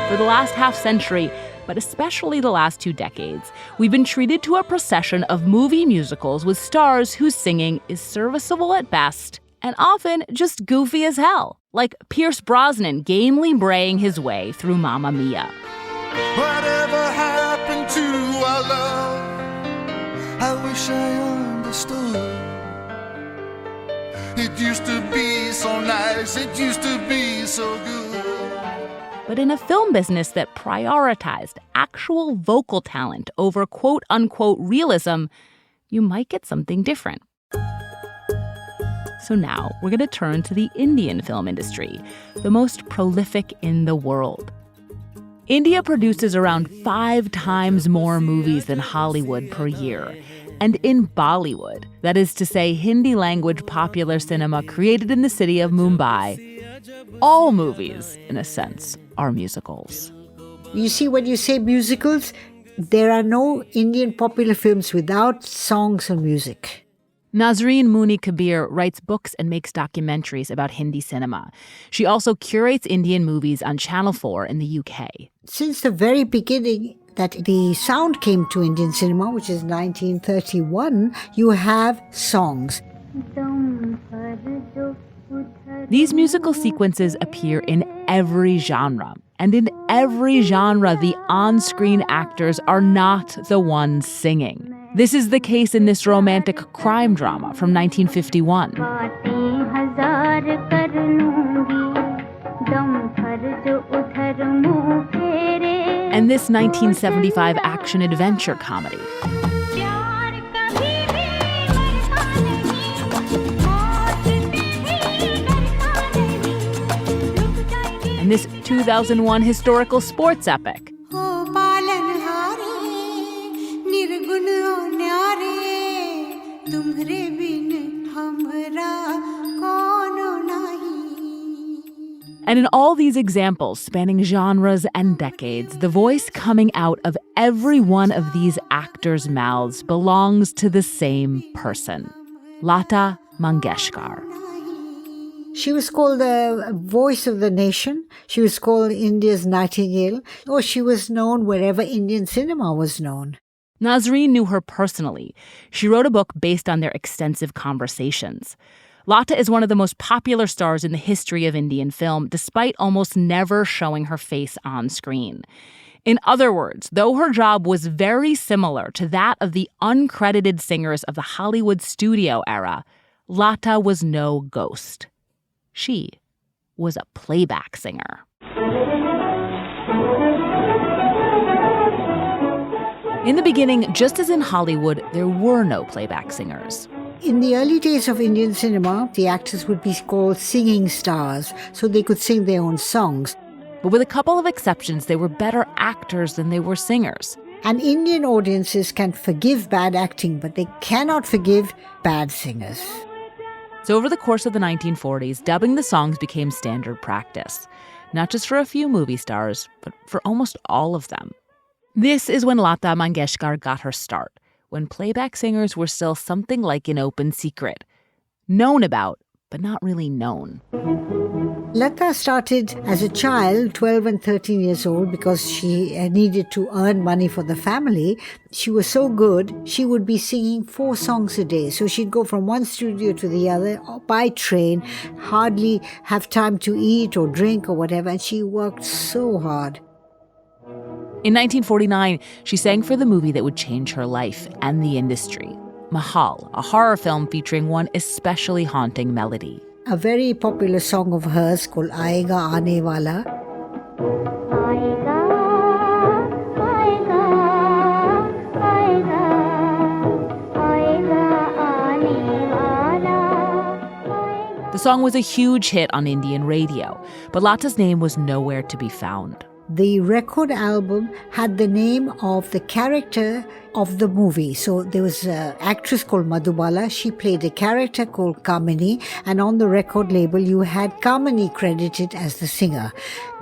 For the last half-century, but especially the last 2 decades, we've been treated to a procession of movie musicals with stars whose singing is serviceable at best and often just goofy as hell, like Pierce Brosnan gamely braying his way through Mamma Mia. Whatever happened to our love? I wish I understood. It used to be so nice, it used to be so good. But in a film business that prioritized actual vocal talent over quote-unquote realism, you might get something different. So now we're going to turn to the Indian film industry, the most prolific in the world. India produces around 5 times more movies than Hollywood per year. And in Bollywood, that is to say Hindi-language popular cinema created in the city of Mumbai, all movies, in a sense, are musicals. You see, when you say musicals, there are no Indian popular films without songs or music. Nazreen Mooni Kabir writes books and makes documentaries about Hindi cinema. She also curates Indian movies on Channel 4 in the UK. Since the very beginning that the sound came to Indian cinema, which is 1931, you have songs. These musical sequences appear in every genre. And in every genre, the on-screen actors are not the ones singing. This is the case in this romantic crime drama from 1951. And this 1975 action-adventure comedy. And this 2001 historical sports epic. And in all these examples, spanning genres and decades, the voice coming out of every one of these actors' mouths belongs to the same person, Lata Mangeshkar. She was called the voice of the nation. She was called India's Nightingale. Or she was known wherever Indian cinema was known. Nazreen knew her personally. She wrote a book based on their extensive conversations. Lata is one of the most popular stars in the history of Indian film, despite almost never showing her face on screen. In other words, though her job was very similar to that of the uncredited singers of the Hollywood studio era, Lata was no ghost. She was a playback singer. In the beginning, just as in Hollywood, there were no playback singers. In the early days of Indian cinema, the actors would be called singing stars, so they could sing their own songs. But with a couple of exceptions, they were better actors than they were singers. And Indian audiences can forgive bad acting, but they cannot forgive bad singers. So over the course of the 1940s, dubbing the songs became standard practice. Not just for a few movie stars, but for almost all of them. This is when Lata Mangeshkar got her start, when playback singers were still something like an open secret. Known about, but not really known. Lata started as a child, 12 and 13 years old, because she needed to earn money for the family. She was so good, she would be singing 4 songs a day. So she'd go from one studio to the other by train, hardly have time to eat or drink or whatever, and she worked so hard. In 1949, she sang for the movie that would change her life and the industry, Mahal, a horror film featuring one especially haunting melody. A very popular song of hers called Aayega Aane Wala. The song was a huge hit on Indian radio, but Lata's name was nowhere to be found. The record album had the name of the character of the movie. So there was an actress called Madhubala. She played a character called Kamini. And on the record label, you had Kamini credited as the singer.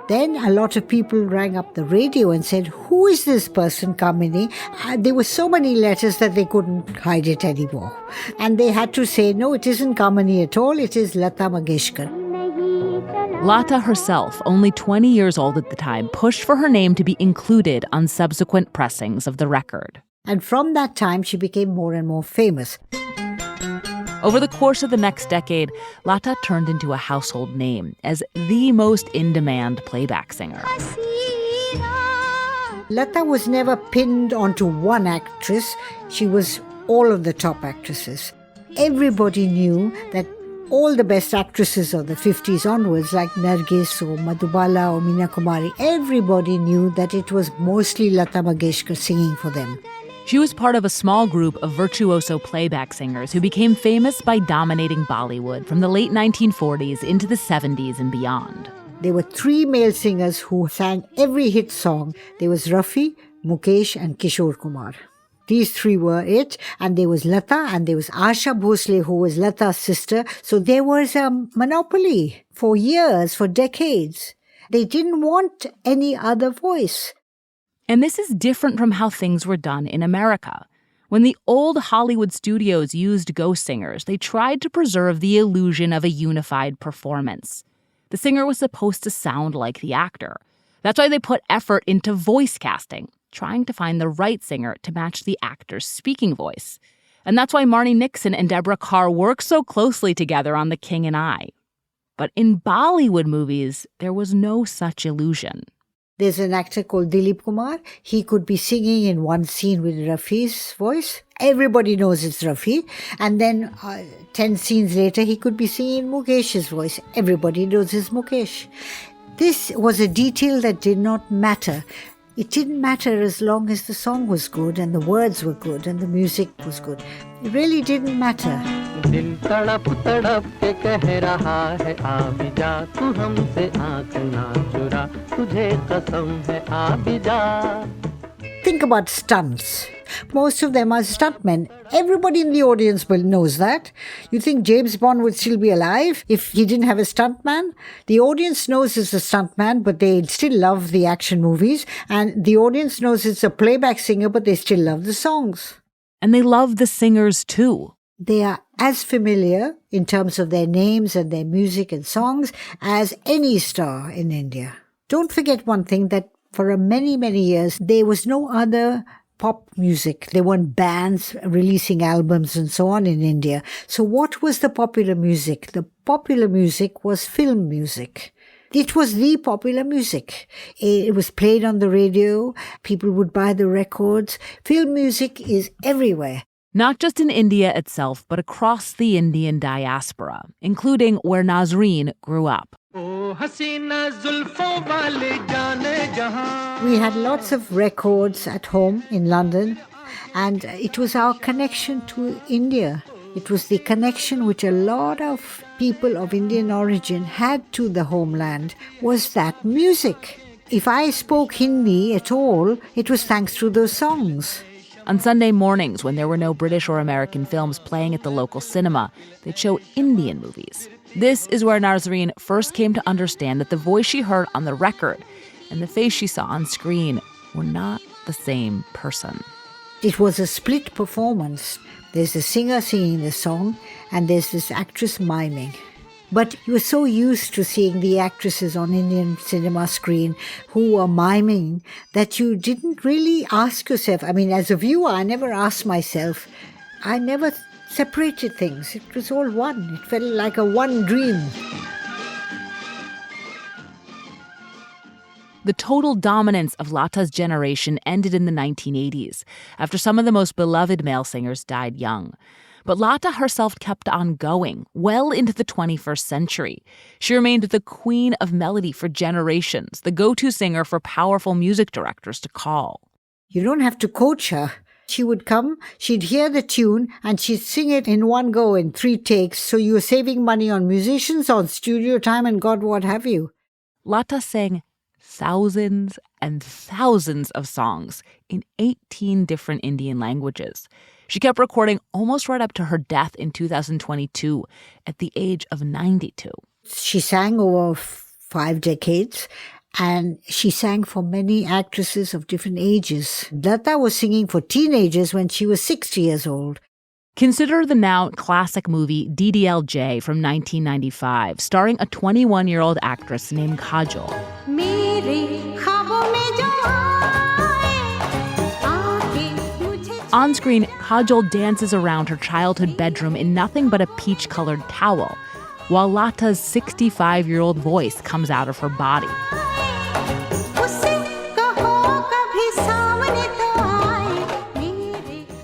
Then a lot of people rang up the radio and said, "Who is this person, Kamini?" There were so many letters that they couldn't hide it anymore. And they had to say, "No, it isn't Kamini at all. It is Lata Mangeshkar." Lata herself, only 20 years old at the time, pushed for her name to be included on subsequent pressings of the record. And from that time, she became more and more famous. Over the course of the next decade, Lata turned into a household name as the most in-demand playback singer. Lata was never pinned onto one actress. She was all of the top actresses. Everybody knew that all the best actresses of the 50s onwards, like Nargis or Madhubala or Meena Kumari, everybody knew that it was mostly Lata Mangeshkar singing for them. She was part of a small group of virtuoso playback singers who became famous by dominating Bollywood from the late 1940s into the 70s and beyond. There were 3 male singers who sang every hit song. There was Rafi, Mukesh and Kishore Kumar. These 3 were it, and there was Lata, and there was Asha Bhosle, who was Lata's sister. So there was a monopoly for years, for decades. They didn't want any other voice. And this is different from how things were done in America. When the old Hollywood studios used ghost singers, they tried to preserve the illusion of a unified performance. The singer was supposed to sound like the actor. That's why they put effort into voice casting, trying to find the right singer to match the actor's speaking voice. And that's why Marni Nixon and Deborah Kerr worked so closely together on The King and I. But in Bollywood movies, there was no such illusion. There's an actor called Dilip Kumar. He could be singing in one scene with Rafi's voice. Everybody knows it's Rafi. And then 10 scenes later, he could be singing in Mukesh's voice. Everybody knows it's Mukesh. This was a detail that did not matter. It didn't matter as long as the song was good and the words were good and the music was good. It really didn't matter. दिल तड़प तड़प के कह रहा है आ भी जा तू हमसे आँख ना चुरा तुझे कसम है आ भी जा. Think about stunts. Most of them are stuntmen. Everybody in the audience knows that. You think James Bond would still be alive if he didn't have a stuntman? The audience knows it's a stuntman, but they still love the action movies. And the audience knows it's a playback singer, but they still love the songs. And they love the singers too. They are as familiar in terms of their names and their music and songs as any star in India. Don't forget one thing, that for many, many years, there was no other pop music. There weren't bands releasing albums and so on in India. So what was the popular music? The popular music was film music. It was the popular music. It was played on the radio. People would buy the records. Film music is everywhere. Not just in India itself, but across the Indian diaspora, including where Nazreen grew up. We had lots of records at home in London, and it was our connection to India. It was the connection which a lot of people of Indian origin had to the homeland, was that music. If I spoke Hindi at all, it was thanks to those songs. On Sunday mornings, when there were no British or American films playing at the local cinema, they'd show Indian movies. This is where Nazreen first came to understand that the voice she heard on the record and the face she saw on screen were not the same person. It was a split performance. There's the singer singing the song, and there's this actress miming. But you were so used to seeing the actresses on Indian cinema screen who were miming that you didn't really ask yourself. I mean, as a viewer, I never asked myself. I never separated things. It was all one. It felt like a one dream. The total dominance of Lata's generation ended in the 1980s, after some of the most beloved male singers died young. But Lata herself kept on going, well into the 21st century. She remained the queen of melody for generations, the go-to singer for powerful music directors to call. You don't have to coach her. She would come, she'd hear the tune, and she'd sing it in one go in 3 takes, so you were saving money on musicians, on studio time, and God what have you. Lata sang thousands and thousands of songs in 18 different Indian languages. She kept recording almost right up to her death in 2022 at the age of 92. She sang over 5 decades, and she sang for many actresses of different ages. Lata was singing for teenagers when she was 60 years old. Consider the now classic movie DDLJ from 1995, starring a 21-year-old actress named Kajol. On screen, Kajol dances around her childhood bedroom in nothing but a peach-colored towel, while Lata's 65-year-old voice comes out of her body.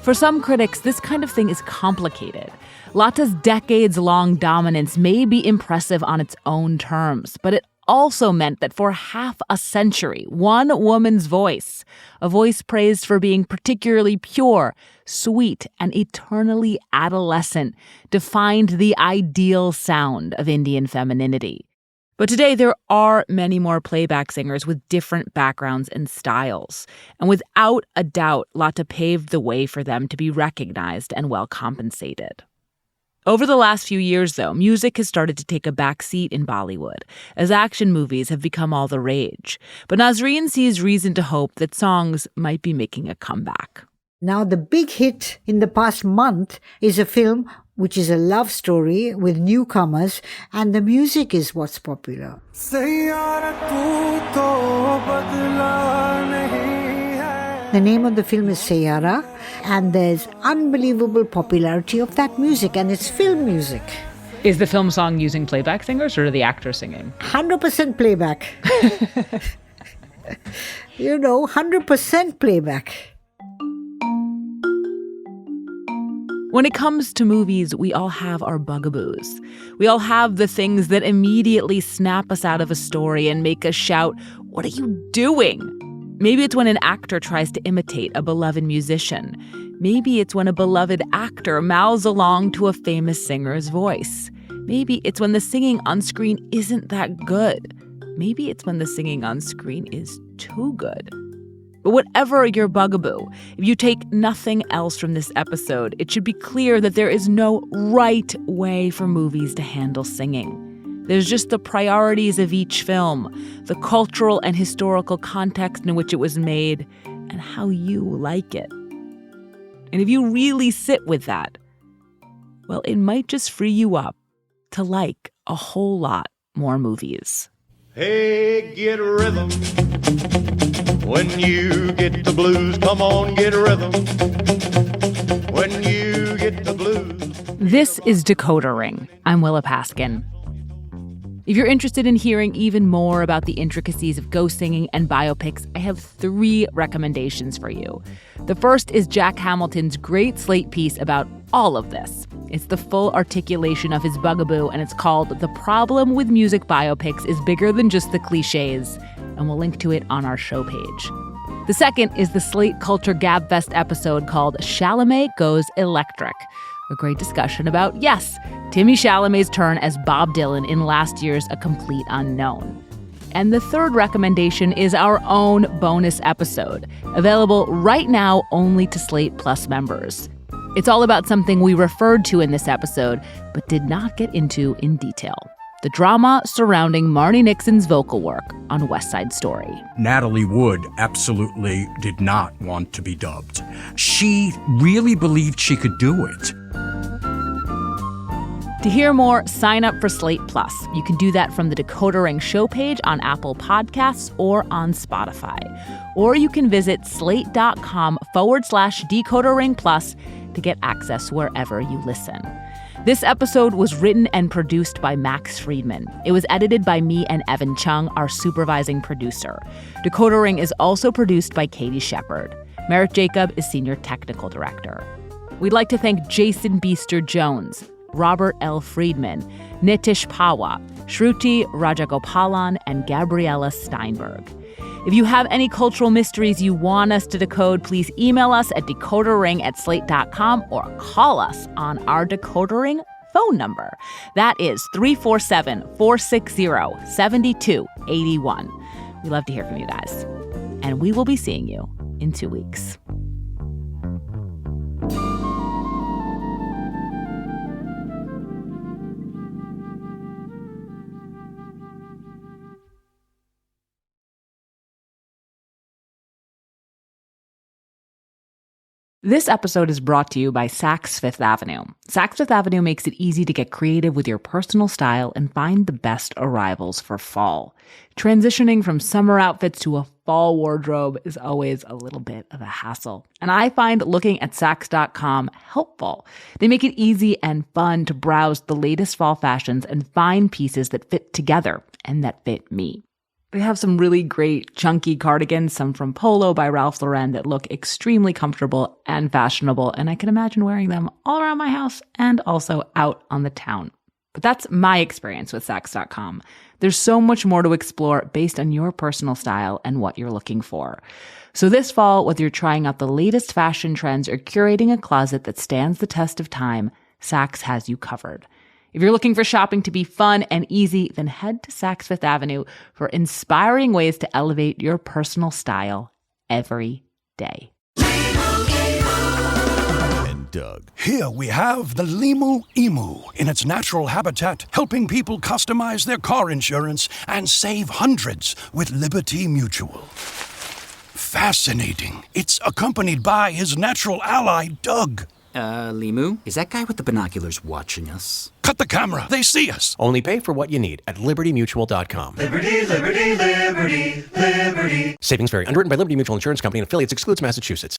For some critics, this kind of thing is complicated. Lata's decades-long dominance may be impressive on its own terms, but it also meant that for half a century, one woman's voice, a voice praised for being particularly pure, sweet, and eternally adolescent, defined the ideal sound of Indian femininity. But today, there are many more playback singers with different backgrounds and styles. And without a doubt, Lata paved the way for them to be recognized and well compensated. Over the last few years, though, music has started to take a back seat in Bollywood, as action movies have become all the rage. But Nazreen sees reason to hope that songs might be making a comeback. Now, the big hit in the past month is a film which is a love story with newcomers, and the music is what's popular. The name of the film is Sayara, and there's unbelievable popularity of that music, and it's film music. Is the film song using playback singers or are the actors singing? 100% playback. 100% playback. When it comes to movies, we all have our bugaboos. We all have the things that immediately snap us out of a story and make us shout, "What are you doing?" Maybe it's when an actor tries to imitate a beloved musician. Maybe it's when a beloved actor mouths along to a famous singer's voice. Maybe it's when the singing on screen isn't that good. Maybe it's when the singing on screen is too good. But whatever your bugaboo, if you take nothing else from this episode, it should be clear that there is no right way for movies to handle singing. There's just the priorities of each film, the cultural and historical context in which it was made, and how you like it. And if you really sit with that, well, it might just free you up to like a whole lot more movies. Hey, get rhythm. When you get the blues, come on, get rhythm. When you get the blues. This is Decoder Ring. I'm Willa Paskin. If you're interested in hearing even more about the intricacies of ghost singing and biopics, I have 3 recommendations for you. The first is Jack Hamilton's great Slate piece about all of this. It's the full articulation of his bugaboo, and it's called "The Problem with Music Biopics is Bigger Than Just the Cliches," and we'll link to it on our show page. The second is the Slate Culture Gabfest episode called "Chalamet Goes Electric," a great discussion about, yes, Timmy Chalamet's turn as Bob Dylan in last year's A Complete Unknown. And the third recommendation is our own bonus episode, available right now only to Slate Plus members. It's all about something we referred to in this episode, but did not get into in detail: the drama surrounding Marni Nixon's vocal work on West Side Story. Natalie Wood absolutely did not want to be dubbed. She really believed she could do it. To hear more, sign up for Slate Plus. You can do that from the Decoder Ring show page on Apple Podcasts or on Spotify. Or you can visit slate.com/Decoder Ring Plus to get access wherever you listen. This episode was written and produced by Max Friedman. It was edited by me and Evan Chung, our supervising producer. Decoder Ring is also produced by Katie Shepard. Merritt Jacob is senior technical director. We'd like to thank Jason Beester-Jones, Robert L. Friedman, Nitish Pawa, Shruti Rajagopalan, and Gabriella Steinberg. If you have any cultural mysteries you want us to decode, please email us at decoderring@slate.com or call us on our Decoder Ring phone number. That is 347-460-7281. We love to hear from you guys. And we will be seeing you in 2 weeks. This episode is brought to you by Saks Fifth Avenue. Saks Fifth Avenue makes it easy to get creative with your personal style and find the best arrivals for fall. Transitioning from summer outfits to a fall wardrobe is always a little bit of a hassle. And I find looking at Saks.com helpful. They make it easy and fun to browse the latest fall fashions and find pieces that fit together and that fit me. They have some really great chunky cardigans, some from Polo by Ralph Lauren, that look extremely comfortable and fashionable, and I can imagine wearing them all around my house and also out on the town. But that's my experience with Saks.com. There's so much more to explore based on your personal style and what you're looking for. So this fall, whether you're trying out the latest fashion trends or curating a closet that stands the test of time, Saks has you covered. If you're looking for shopping to be fun and easy, then head to Saks Fifth Avenue for inspiring ways to elevate your personal style every day. And Doug. Here we have the Limu Emu in its natural habitat, helping people customize their car insurance and save hundreds with Liberty Mutual. Fascinating. It's accompanied by his natural ally, Doug. Limu, is that guy with the binoculars watching us? Cut the camera. They see us. Only pay for what you need at libertymutual.com. Liberty, liberty, liberty, liberty. Savings vary. Underwritten by Liberty Mutual Insurance Company and affiliates. Excludes Massachusetts.